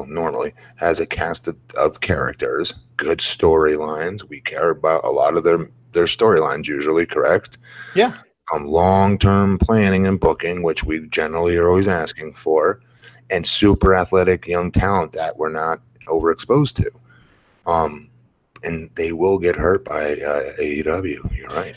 normally has a cast of characters, good storylines. We care about a lot of their storylines usually, correct? Yeah. Long-term planning and booking, which we generally are always asking for, and super athletic young talent that we're not overexposed to. And they will get hurt by AEW. You're right.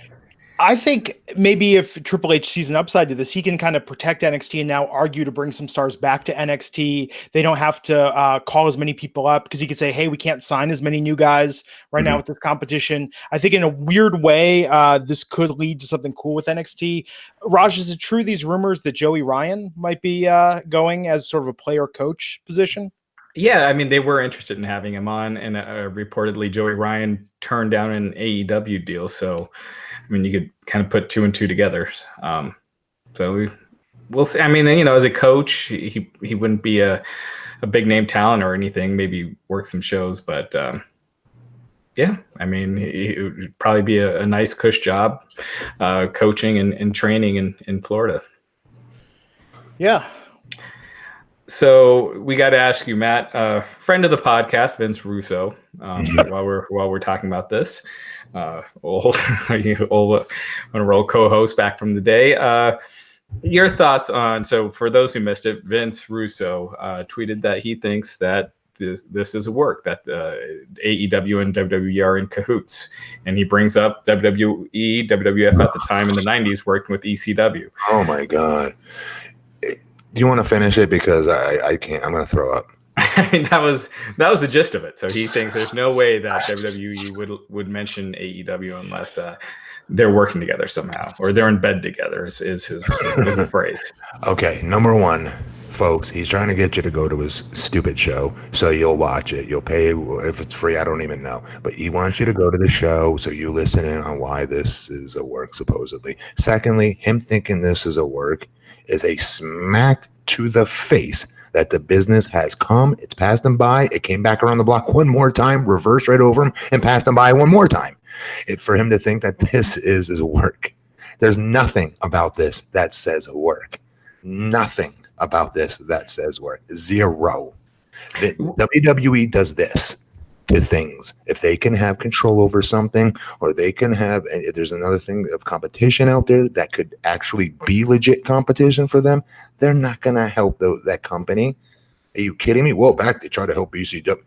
I think maybe if Triple H sees an upside to this, he can kind of protect NXT and now argue to bring some stars back to NXT. They don't have to call as many people up because he could say, hey, we can't sign as many new guys right now with this competition. I think in a weird way, this could lead to something cool with NXT. Raj, is it true these rumors that Joey Ryan might be going as sort of a player coach position? Yeah, I mean, they were interested in having him on, and reportedly Joey Ryan turned down an AEW deal. So, I mean, you could kind of put two and two together. So we'll see. I mean, as a coach, he wouldn't be a big name talent or anything. Maybe work some shows, but yeah, I mean, it would probably be a nice cush job coaching and training in Florida. Yeah. So we got to ask you, Matt, friend of the podcast, Vince Russo, while we're talking about this, old co-host back from the day. Your thoughts on, so for those who missed it, Vince Russo tweeted that he thinks that this is a work, that AEW and WWE are in cahoots. And he brings up WWE, WWF at the time in the 90s working with ECW. Oh my God. Do you want to finish it? Because I can't. I'm going to throw up. I mean, that was the gist of it. So he thinks there's no way that WWE would mention AEW unless they're working together somehow, or they're in bed together. Is his phrase? Okay, number one, folks, he's trying to get you to go to his stupid show, so you'll watch it. You'll pay if it's free. I don't even know, but he wants you to go to the show so you listen in on why this is a work, supposedly. Secondly, him thinking this is a work is a smack to the face that the business has come. It's passed him by. It came back around the block one more time, reversed right over him, and passed him by one more time. For him to think that this is a work. There's nothing about this that says work. Nothing about this that says work. Zero. The WWE does this to things. If they can have control over something, or they can have, and if there's another thing of competition out there that could actually be legit competition for them, they're not going to help that company. Are you kidding me? Well, back they try to help ECW. Are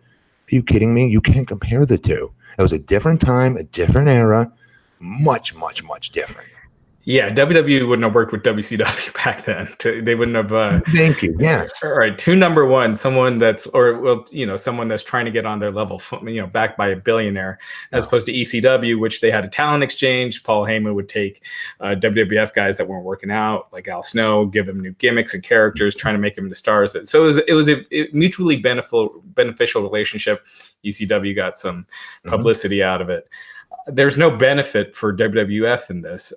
you kidding me? You can't compare the two. It was a different time, a different era, much, much, much different. Yeah, WWE wouldn't have worked with WCW back then. They wouldn't have. Thank you. Yes. All right. Two number one, someone that's, someone that's trying to get on their level, backed by a billionaire, as opposed to ECW, which they had a talent exchange. Paul Heyman would take WWF guys that weren't working out, like Al Snow, give them new gimmicks and characters, trying to make them into stars. So it was a mutually beneficial relationship. ECW got some publicity out of it. There's no benefit for WWF in this.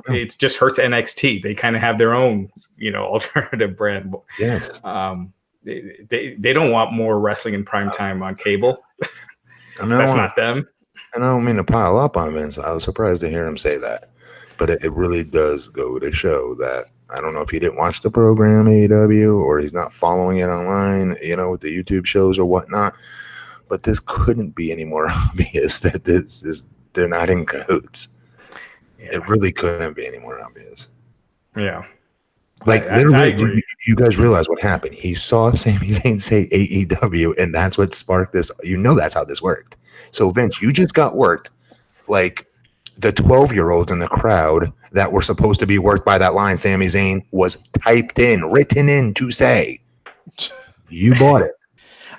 It just hurts NXT. They kind of have their own, alternative brand. Yes. They don't want more wrestling in prime time on cable. That's not them. And I don't mean to pile up on Vince. I was surprised to hear him say that, but it really does go to show that I don't know if he didn't watch the program AEW or he's not following it online, with the YouTube shows or whatnot. But this couldn't be any more obvious that they're not in cahoots. Yeah. It really couldn't be any more obvious. Yeah. Literally, you guys realize what happened. He saw Sami Zayn say AEW, and that's what sparked this. That's how this worked. So, Vince, you just got worked like the 12-year-olds in the crowd that were supposed to be worked by that line Sami Zayn was written in to say. You bought it.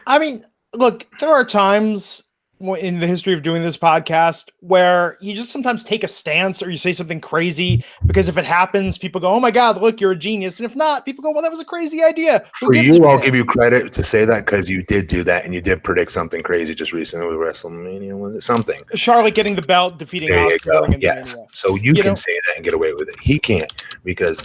I mean, look, there are times in the history of doing this podcast where you just sometimes take a stance or you say something crazy because if it happens, people go, oh my God, look, you're a genius. And if not, people go, well, that was a crazy idea. For you, I'll give you credit to say that because you did do that and you did predict something crazy just recently with WrestleMania. Was it something? Charlotte getting the belt, defeating There you Asuka. go. Yes. So you can say that and get away with it. He can't because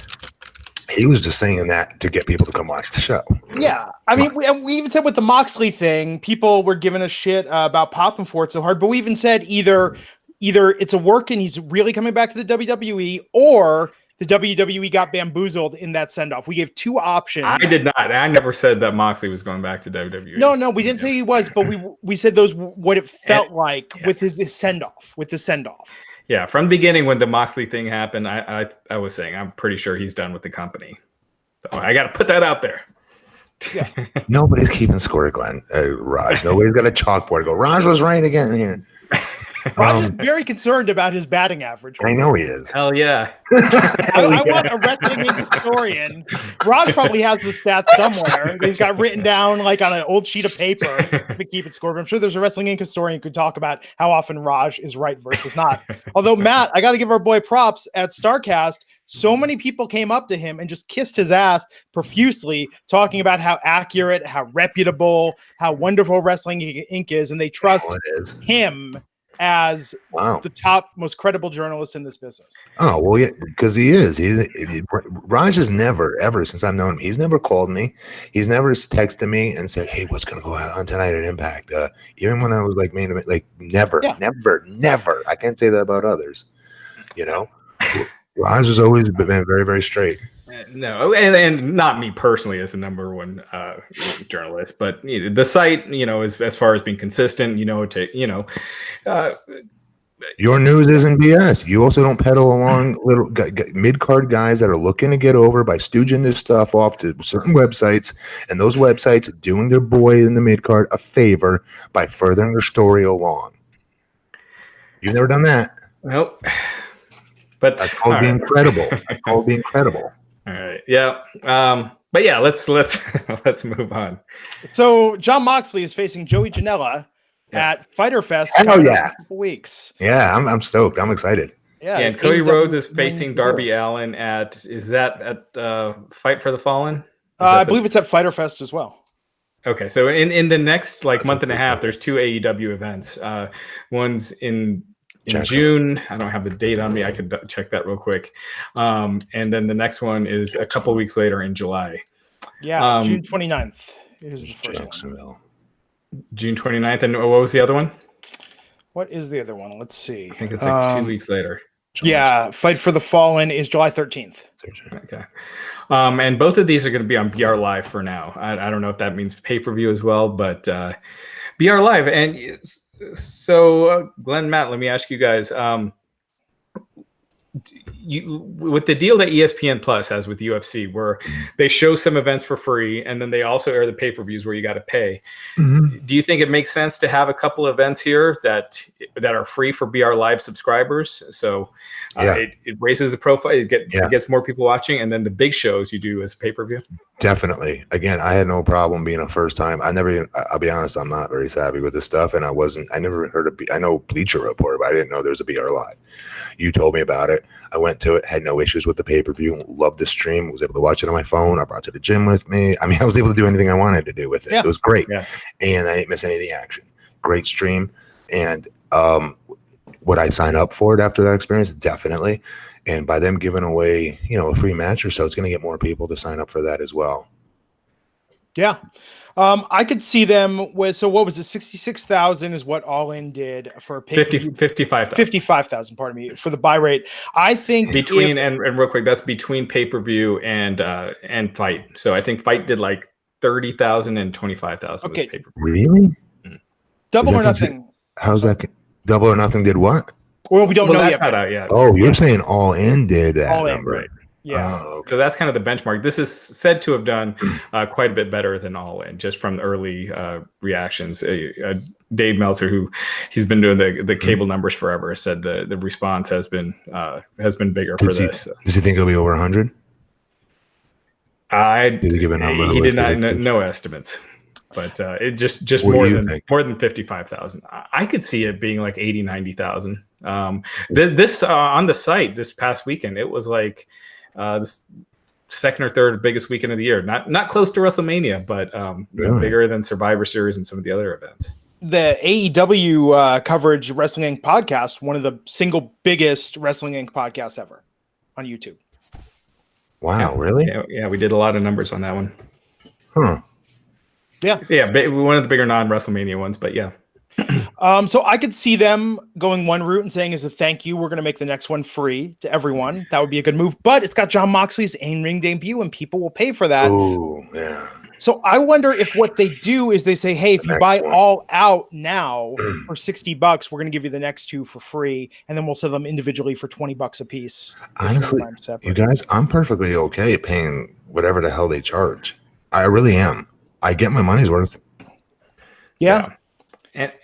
he was just saying that to get people to come watch the show. Yeah. I mean, we even said with the Moxley thing, people were giving a shit about popping for it so hard, but we even said either it's a work and he's really coming back to the WWE or the WWE got bamboozled in that send-off. We gave two options. I did not. I never said that Moxley was going back to WWE. No, we didn't say he was, but we said those what it felt like with his send-off, Yeah, from the beginning when the Moxley thing happened, I was saying I'm pretty sure he's done with the company. So I got to put that out there. Yeah. Nobody's keeping score, Glenn. Raj. Nobody's got a chalkboard to go, Raj was right again here. Raj is very concerned about his batting average. I know he is. Hell yeah. I want a wrestling historian. Raj probably has the stats somewhere. He's got written down like on an old sheet of paper to keep it scored. But I'm sure there's a Wrestling Inc. historian who could talk about how often Raj is right versus not. Although, Matt, I got to give our boy props at StarCast. So many people came up to him and just kissed his ass profusely, talking about how accurate, how reputable, how wonderful Wrestling Inc. is, and they trust him as the top, most credible journalist in this business. Oh, well, yeah, because he is. Raj has never, ever since I've known him, he's never called me. He's never texted me and said, hey, what's going to go on tonight at Impact? Even when I was like main event, like never. I can't say that about others. Raj has always been very, very straight. No, and not me personally as the number one journalist, but the site, as far as being consistent, your news isn't BS. You also don't peddle along little mid-card guys that are looking to get over by stooging this stuff off to certain websites, and those websites doing their boy in the mid-card a favor by furthering their story along. You've never done that. Nope. But that's called being credible. All right. Yeah. But yeah, let's move on. So Jon Moxley is facing Joey Janela at Fyter Fest in a couple weeks. Yeah, I'm stoked. I'm excited. Yeah, and Cody Rhodes is facing Darby Allin at Fight for the Fallen? I believe it's at Fyter Fest as well. Okay, so in the next month and a half, there's two AEW events. One's in June. I don't have the date on me. I could check that real quick. And then the next one is a couple weeks later in July. Yeah, June 29th is the first one. June 29th. And what was the other one? What is the other one? Let's see. I think it's like 2 weeks later. Yeah, Fight for the Fallen is July 13th. Okay. And both of these are going to be on BR Live for now. I don't know if that means pay-per-view as well, but BR Live. And so, Glenn, Matt, let me ask you guys, with the deal that ESPN Plus has with UFC, where they show some events for free, and then they also air the pay-per-views where you got to pay. Mm-hmm. Do you think it makes sense to have a couple events here that that are free for BR Live subscribers. So it raises the profile. It gets more people watching, and then the big shows you do as pay-per-view. Definitely. Again, I had no problem being a first time. I'll be honest, I'm not very savvy with this stuff, and I never heard of. I know Bleacher Report, but I didn't know there's a BR Live. You told me about it. I went to it, had no issues with the pay-per-view, loved the stream, was able to watch it on my phone. I brought it to the gym with me. I mean, I was able to do anything I wanted to do with it. It was great. Yeah. And I didn't miss any of the action. Great stream. And would I sign up for it after that experience? Definitely. And by them giving away, a free match or so, it's going to get more people to sign up for that as well. Yeah. I could see them with, so what was it? 66,000 is what All In did for 55,000, pardon me, for the buy rate. I think and real quick, that's between pay-per-view and Fight. So I think Fight did like 30,000 and 25,000. Okay. Really? Double or Nothing. How's that? Double or Nothing did what? Well, we don't know yet. Not out yet. Oh, you're saying All In did that. All In, number. right. Yeah. Oh, okay. So that's kind of the benchmark. This is said to have done quite a bit better than All In, just from the early reactions. Dave Meltzer, he's been doing the cable numbers forever, said the response has been bigger for this. Does he think it'll be over 100? Did he give a number? He did not no estimates, but it just more than 55,000. I could see it being like 80, 90,000. This on the site this past weekend, it was like this second or third biggest weekend of the year. Not close to WrestleMania, but really? Bigger than Survivor Series and some of the other events. The AEW coverage Wrestling Inc. podcast, one of the single biggest Wrestling Inc. podcasts ever on YouTube. Wow, really? Yeah, we did a lot of numbers on that one. Huh. Yeah. One of the bigger non-WrestleMania ones, but yeah. So I could see them going one route and saying, as a thank you, we're going to make the next one free to everyone. That would be a good move, but it's got Jon Moxley's in-ring debut and people will pay for that. Oh, yeah. So I wonder if what they do is they say, hey, if you buy All Out now for $60, we're going to give you the next two for free. And then we'll sell them individually for $20 a piece. Honestly, you guys, I'm perfectly okay paying whatever the hell they charge. I really am. I get my money's worth. Yeah.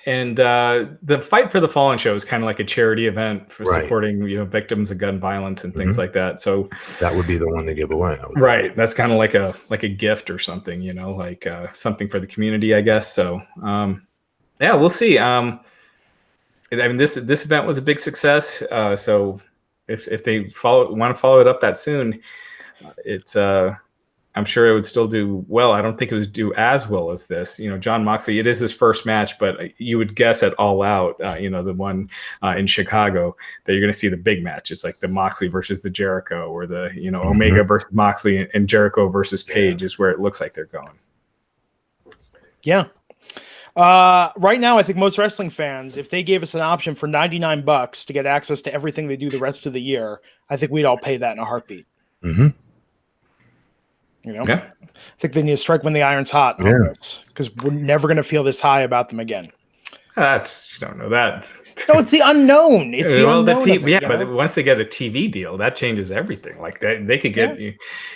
And the Fight for the Fallen show is kind of like a charity event for supporting victims of gun violence and things like that. So that would be the one they give away. Right. That's kind of like a gift or something, like something for the community, I guess. So yeah, we'll see. I mean, this event was a big success. So if they want to follow it up that soon, it's I'm sure it would still do well. I don't think it would do as well as this. Jon Moxley, it is his first match, but you would guess at All Out, the one in Chicago, that you're going to see the big match. It's like the Moxley versus the Jericho, or the, Omega versus Moxley and Jericho versus Page is where it looks like they're going. Yeah. Right now, I think most wrestling fans, if they gave us an option for $99 to get access to everything they do the rest of the year, I think we'd all pay that in a heartbeat. Mm-hmm. I think they need to strike when the iron's hot because we're never going to feel this high about them again. You don't know that. No, it's the unknown. It's the unknown. But once they get a TV deal, that changes everything. Like they could get,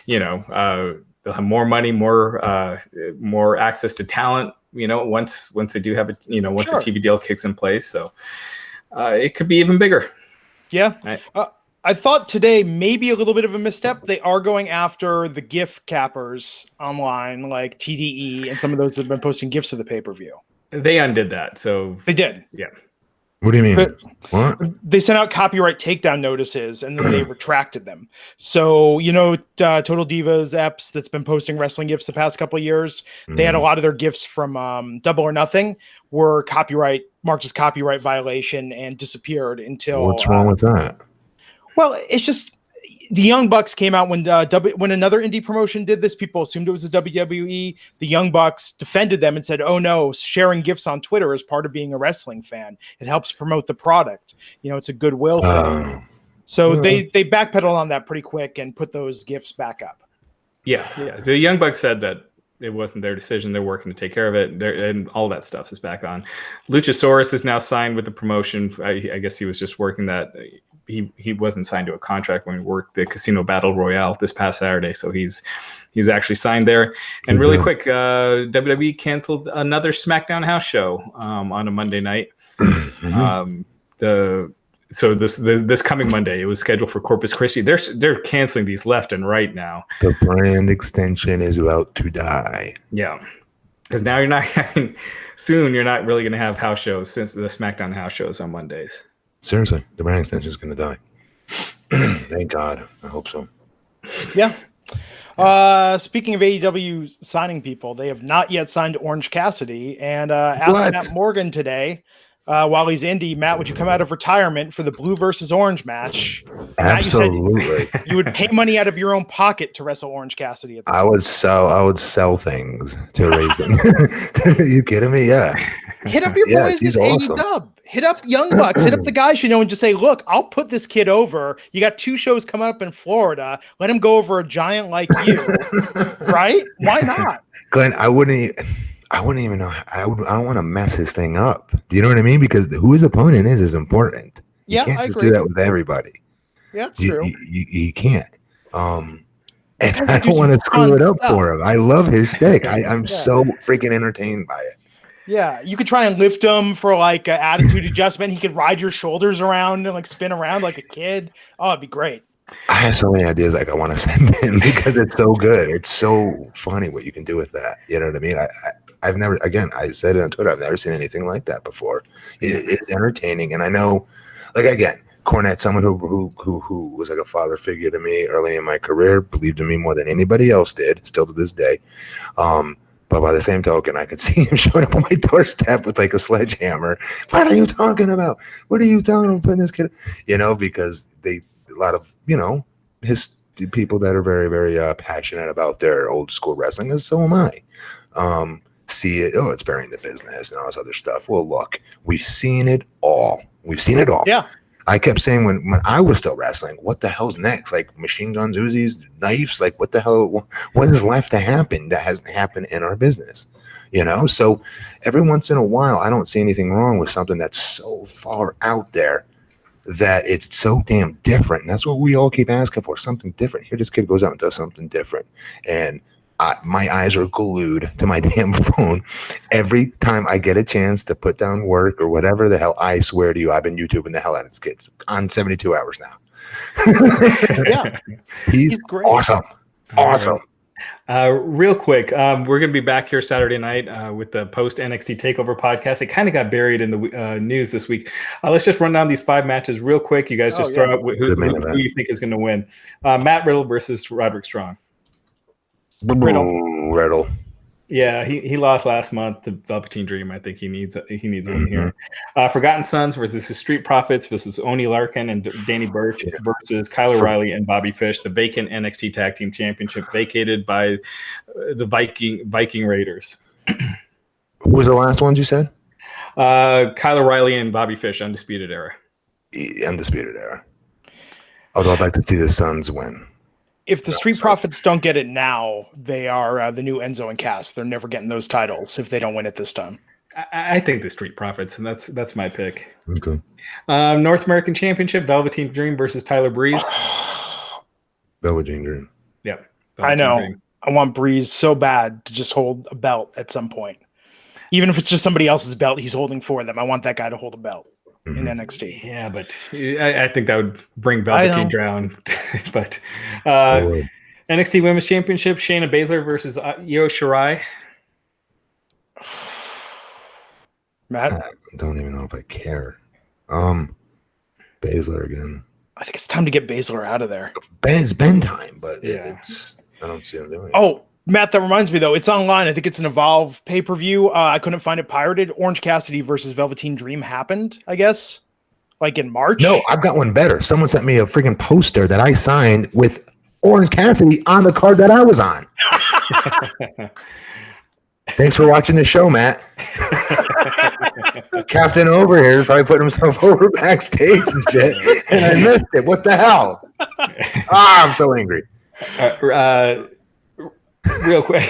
they'll have more money, more access to talent. Once they do have it, once the TV deal kicks in place. So it could be even bigger. Yeah. I thought today maybe a little bit of a misstep. They are going after the GIF cappers online, like TDE and some of those that have been posting GIFs of the pay-per-view. They undid that. So they did. Yeah. What do you mean? What? They sent out copyright takedown notices and then they retracted them. So, Total Divas Eps that's been posting wrestling GIFs the past couple of years, they had a lot of their GIFs from Double or Nothing were marked as copyright violation and disappeared until. What's wrong with that? Well, it's just the Young Bucks came out when another indie promotion did this. People assumed it was the WWE. The Young Bucks defended them and said, "Oh no, sharing GIFs on Twitter is part of being a wrestling fan. It helps promote the product. It's a goodwill thing." So they backpedaled on that pretty quick and put those GIFs back up. Yeah. So the Young Bucks said that it wasn't their decision. They're working to take care of it. And all that stuff is back on. Luchasaurus is now signed with the promotion. I guess he was just working that. He wasn't signed to a contract when he worked the Casino Battle Royale this past Saturday, so he's actually signed there. And really quick, WWE canceled another SmackDown house show on a Monday night. So this coming Monday, it was scheduled for Corpus Christi. They're canceling these left and right now. The brand extension is about to die. Yeah, because now you're not having. Soon you're not really going to have house shows since the SmackDown house shows on Mondays. Seriously, the brand extension is going to die. Thank God. I hope so. Yeah. Speaking of AEW signing people, they have not yet signed Orange Cassidy. And asked Matt Morgan today, while he's indie, Matt, would you come out of retirement for the blue versus orange match? Absolutely. Matt, you would pay money out of your own pocket to wrestle Orange Cassidy at this I would sell things to raise them. Are you kidding me? Yeah. Hit up your boys he's at awesome. AEW. Hit up Young Bucks. Hit up the guys you know and just say, look, I'll put this kid over. You got 2 shows coming up in Florida. Let him go over a giant like you. Right? Why not? Glenn, I wouldn't even know. I don't want to mess his thing up. Do you know what I mean? Because who his opponent is important. You can't just do that with everybody. Yeah, that's true. You can't. And I don't want to screw it up for him. I love his stick. I'm so freaking entertained by it. Yeah, you could try and lift him for like an attitude adjustment. He could ride your shoulders around and like spin around like a kid. Oh, it'd be great. I have so many ideas like I want to send in because it's so good. It's so funny what you can do with that. You know what I mean? I've never, again, I said it on Twitter, I've never seen anything like that before. It's entertaining. And I know, like, again, Cornette, someone who was like a father figure to me early in my career, believed in me more than anybody else did, still to this day. But by the same token, I could see him showing up on my doorstep with like a sledgehammer. What are you talking about? What are you talking about putting this kid? You know, because a lot of, you know, his people that are very, very passionate about their old school wrestling, as so am I. See it, it's burying the business and all this other stuff. Well, look, we've seen it all. Yeah. I kept saying when I was still wrestling, what the hell's next? Like machine guns, Uzis, knives, like what the hell? What is left to happen that hasn't happened in our business? You know, so every once in a while, I don't see anything wrong with something that's so far out there that it's so damn different. And that's what we all keep asking for, something different. Here, this kid goes out and does something different. And my eyes are glued to my damn phone every time I get a chance to put down work or whatever the hell. I swear to you, I've been YouTubing the hell out of this kid on 72 hours now. Yeah, he's great. Awesome. Real quick, we're going to be back here Saturday night with the post NXT TakeOver podcast. It kind of got buried in the news this week. Let's just run down these 5 matches real quick. You guys just throw out who you think is going to win. Matt Riddle versus Roderick Strong. Riddle. Yeah, he lost last month to Velveteen Dream. I think he needs a win here. Forgotten Sons versus the Street Profits versus Oney Larkin and Danny Burch versus Kyle O'Reilly and Bobby Fish. The vacant NXT Tag Team Championship vacated by the Viking Raiders. Who was the last ones you said? Kyle O'Reilly and Bobby Fish, Undisputed Era. Undisputed Era. Although I'd like to see the Sons win. If the Street Profits don't get it now, they are the new Enzo and Cass. They're never getting those titles if they don't win it this time. I think the Street Profits, and that's my pick. Okay. North American Championship, Velveteen Dream versus Tyler Breeze. Velveteen Dream. Yep. I know. Dream. I want Breeze so bad to just hold a belt at some point. Even if it's just somebody else's belt he's holding for them. I want that guy to hold a belt. In NXT. Yeah, but I think that would bring Velveteen down. But NXT Women's Championship, Shayna Baszler versus Io Shirai. Matt? I don't even know if I care. Baszler again. I think it's time to get Baszler out of there. It's been time, but I don't see him doing it. Oh, Matt, that reminds me, though. It's online. I think it's an Evolve pay-per-view. I couldn't find it pirated. Orange Cassidy versus Velveteen Dream happened, I guess, like in March. No, I've got one better. Someone sent me a freaking poster that I signed with Orange Cassidy on the card that I was on. Thanks for watching the show, Matt. Captain over here probably put himself over backstage and shit, and I missed it. What the hell? I'm so angry. Real quick.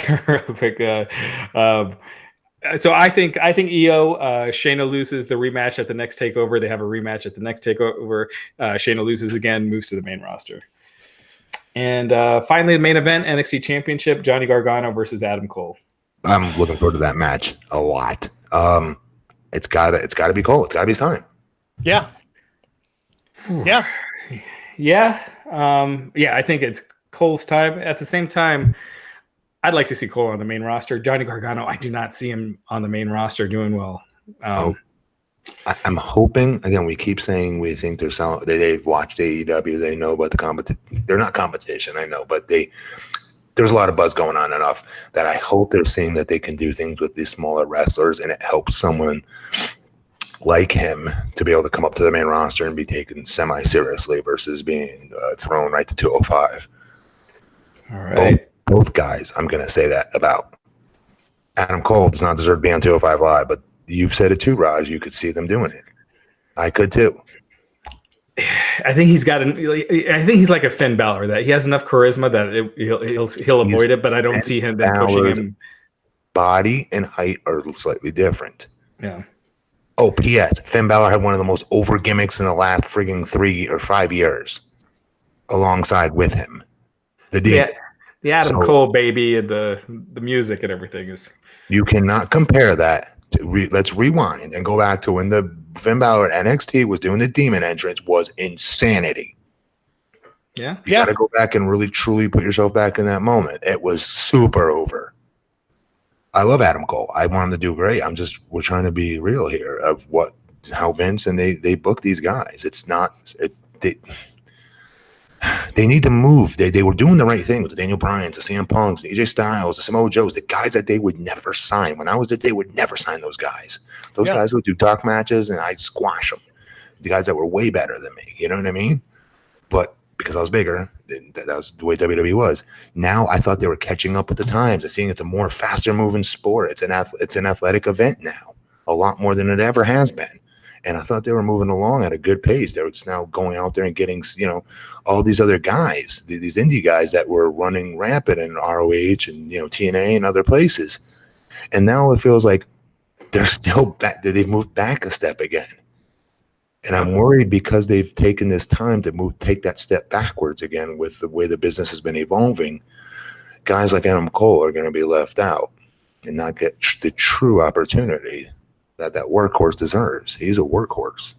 So I think Io, Shayna loses the rematch at the next takeover. They have a rematch at the next takeover. Shayna loses again, moves to the main roster. And finally, the main event, NXT Championship, Johnny Gargano versus Adam Cole. I'm looking forward to that match a lot. It's gotta be Cole. It's gotta be his time. Yeah. Yeah. Yeah. I think it's Cole's time. At the same time, I'd like to see Cole on the main roster. Johnny Gargano, I do not see him on the main roster doing well. I'm hoping, again, we keep saying we think they've watched AEW, they know about the competition. They're not competition, I know, but there's a lot of buzz going on enough that I hope they're seeing that they can do things with these smaller wrestlers, and it helps someone like him to be able to come up to the main roster and be taken semi-seriously versus being thrown right to 205. All right. Both guys, I'm going to say that about. Adam Cole does not deserve to be on 205 Live, but you've said it too, Raj. You could see them doing it. I could too. I think he's like a Finn Balor, that he has enough charisma that he'll avoid it, but I don't see him then pushing him. Body and height are slightly different. Yeah. Oh, P.S. Finn Balor had one of the most over gimmicks in the last frigging 3 or 5 years, alongside with him. The Adam Cole baby and the music and everything is. You cannot compare that. Let's rewind and go back to when the Finn Balor at NXT was doing the demon entrance was insanity. Yeah. You got to go back and really truly put yourself back in that moment. It was super over. I love Adam Cole. I want him to do great. We're trying to be real here of how Vince and they book these guys. It's not, they need to move. They were doing the right thing with the Daniel Bryans, the CM Punks, the AJ Styles, the Samoa Joes, the guys that they would never sign. When I was there, they would never sign those guys. Those guys would do dark matches, and I'd squash them. The guys that were way better than me. You know what I mean? But because I was bigger, that was the way WWE was. Now I thought they were catching up with the times and seeing it's a more faster moving sport. It's an athletic event now, a lot more than it ever has been. And I thought they were moving along at a good pace. They were just now going out there and getting, all these other guys, these indie guys that were running rampant in ROH and, TNA and other places. And now it feels like they're still back. They've moved back a step again. And I'm worried because they've taken this time to take that step backwards again with the way the business has been evolving. Guys like Adam Cole are going to be left out and not get the true opportunity that workhorse deserves. He's a workhorse.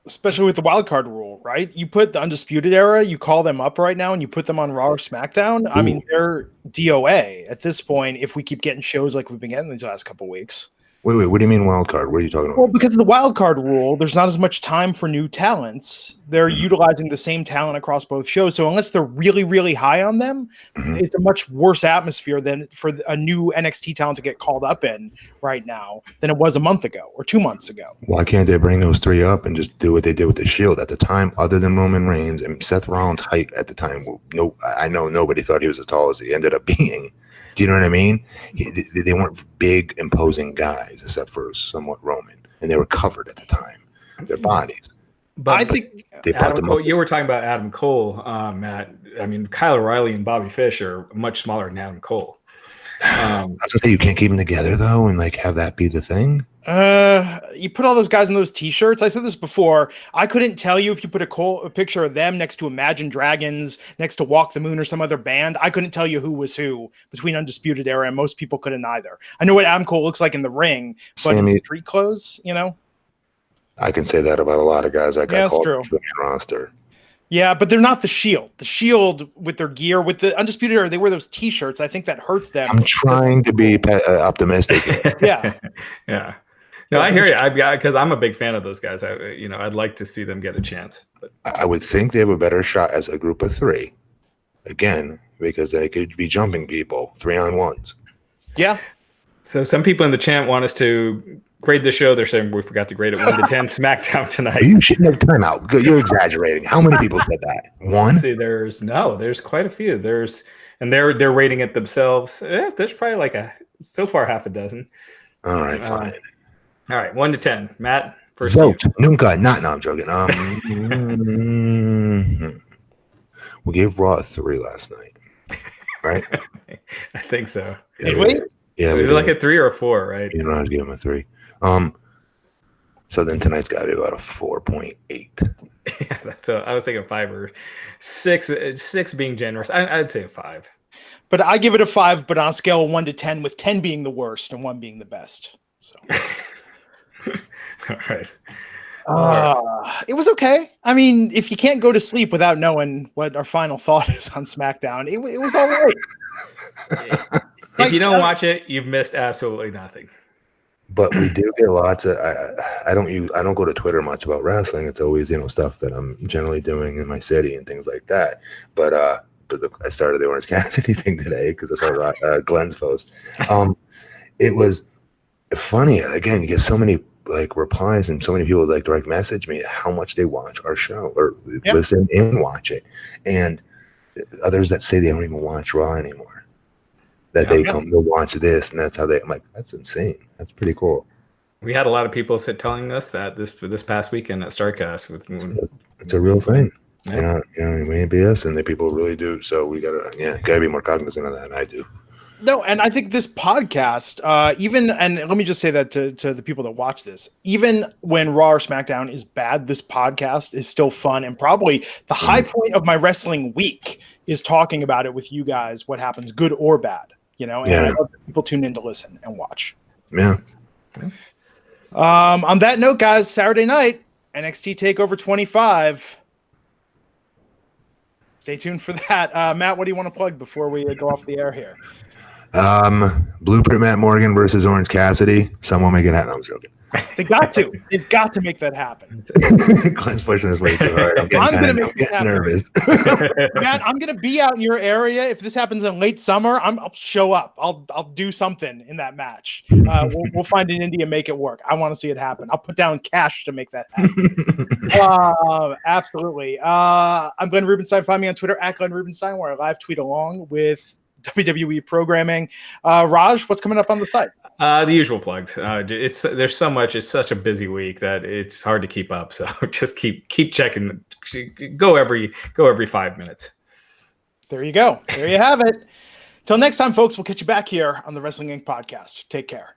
Especially with the wild card rule, right? You put the Undisputed Era, you call them up right now and you put them on Raw or SmackDown. Ooh. I mean, they're DOA at this point if we keep getting shows like we've been getting these last couple of weeks. Wait, what do you mean wild card? What are you talking about? Well, because of the wild card rule, there's not as much time for new talents. They're utilizing the same talent across both shows. So unless they're really, really high on them, it's a much worse atmosphere than for a new NXT talent to get called up in right now than it was a month ago or 2 months ago. Why can't they bring those three up and just do what they did with the Shield at the time, other than Roman Reigns and Seth Rollins' height at the time? No, I know nobody thought he was as tall as he ended up being. Do you know what I mean? They weren't big, imposing guys, except for somewhat Roman, and they were covered at the time, their bodies. But I think you were talking about Adam Cole, Matt. I mean, Kyle O'Reilly and Bobby Fish are much smaller than Adam Cole. I was gonna say, you can't keep them together though, and have that be the thing. You put all those guys in those T-shirts. I said this before. I couldn't tell you if you put a picture of them next to Imagine Dragons, next to Walk the Moon or some other band. I couldn't tell you who was who between Undisputed Era, and most people couldn't either. I know what Adam Cole looks like in the ring, but in street clothes, I can say that about a lot of guys that got called to the main roster. Yeah, but they're not the Shield. The Shield with their gear, with the Undisputed Era, they wear those T-shirts. I think that hurts them. I'm trying to be optimistic. Yeah. Yeah. No, I hear you. Because I'm a big fan of those guys. I'd like to see them get a chance. But I would think they have a better shot as a group of three. Again, because they could be jumping people 3-on-1s. Yeah. So some people in the chat want us to grade the show. They're saying we forgot to grade it 1 to 10 SmackDown tonight. You shouldn't have time out. You're exaggerating. How many people said that? One? See, there's quite a few. They're rating it themselves. There's probably so far half a dozen. All right, fine. All right, 1 to 10. Matt, first. Nunca. No, I'm joking. We gave Raw a 3 last night, right? I think so. Did we? Yeah, we did a 3 or a 4, right? You know, I was giving him a 3. So then tonight's got to be about a 4.8. Yeah, I was thinking 5 or 6. 6 being generous. I'd say a 5. But I give it a 5, but on a scale of 1 to 10, with 10 being the worst and 1 being the best. So All right. It was okay. I mean, if you can't go to sleep without knowing what our final thought is on SmackDown, it was all right. If you don't watch it, you've missed absolutely nothing. But we do get lots of. I don't go to Twitter much about wrestling. It's always stuff that I'm generally doing in my city and things like that. But I started the Orange Cassidy thing today because I saw Glenn's post. It was funny. Again, you get so many replies and so many people direct message me how much they watch our show or listen and watch it, and others that say they don't even watch Raw anymore. That they come to watch this, and that's how I'm like, that's insane. That's pretty cool. We had a lot of people telling us that this past weekend at StarCast. It's a real thing. Yeah. We ain't BS, and the people really do. So we gotta be more cognizant of that, and I do. No, and I think this podcast, and let me just say that to the people that watch this, even when Raw or SmackDown is bad, this podcast is still fun, and probably the high point of my wrestling week is talking about it with you guys, what happens, good or bad. And I love that people tune in to listen and watch. Yeah. On that note, guys, Saturday night, NXT TakeOver 25. Stay tuned for that. Matt, what do you want to plug before we go off the air here? Blueprint Matt Morgan versus Orange Cassidy. Someone make it happen. I'm joking. They've got to make that happen. Glenn's pushing this way too hard. I'm going to make it happen. Nervous. Matt, I'm going to be out in your area. If this happens in late summer, I'll show up. I'll do something in that match. We'll find an indie and make it work. I want to see it happen. I'll put down cash to make that happen. Absolutely. I'm Glenn Rubenstein. Find me on Twitter at Glenn Rubenstein, where I live tweet along with WWE programming. Raj, what's coming up on the site? The usual plugs. There's so much. It's such a busy week that it's hard to keep up. So just keep checking. Go every 5 minutes. There you go. There you have it. Till next time, folks. We'll catch you back here on the Wrestling Inc. podcast. Take care.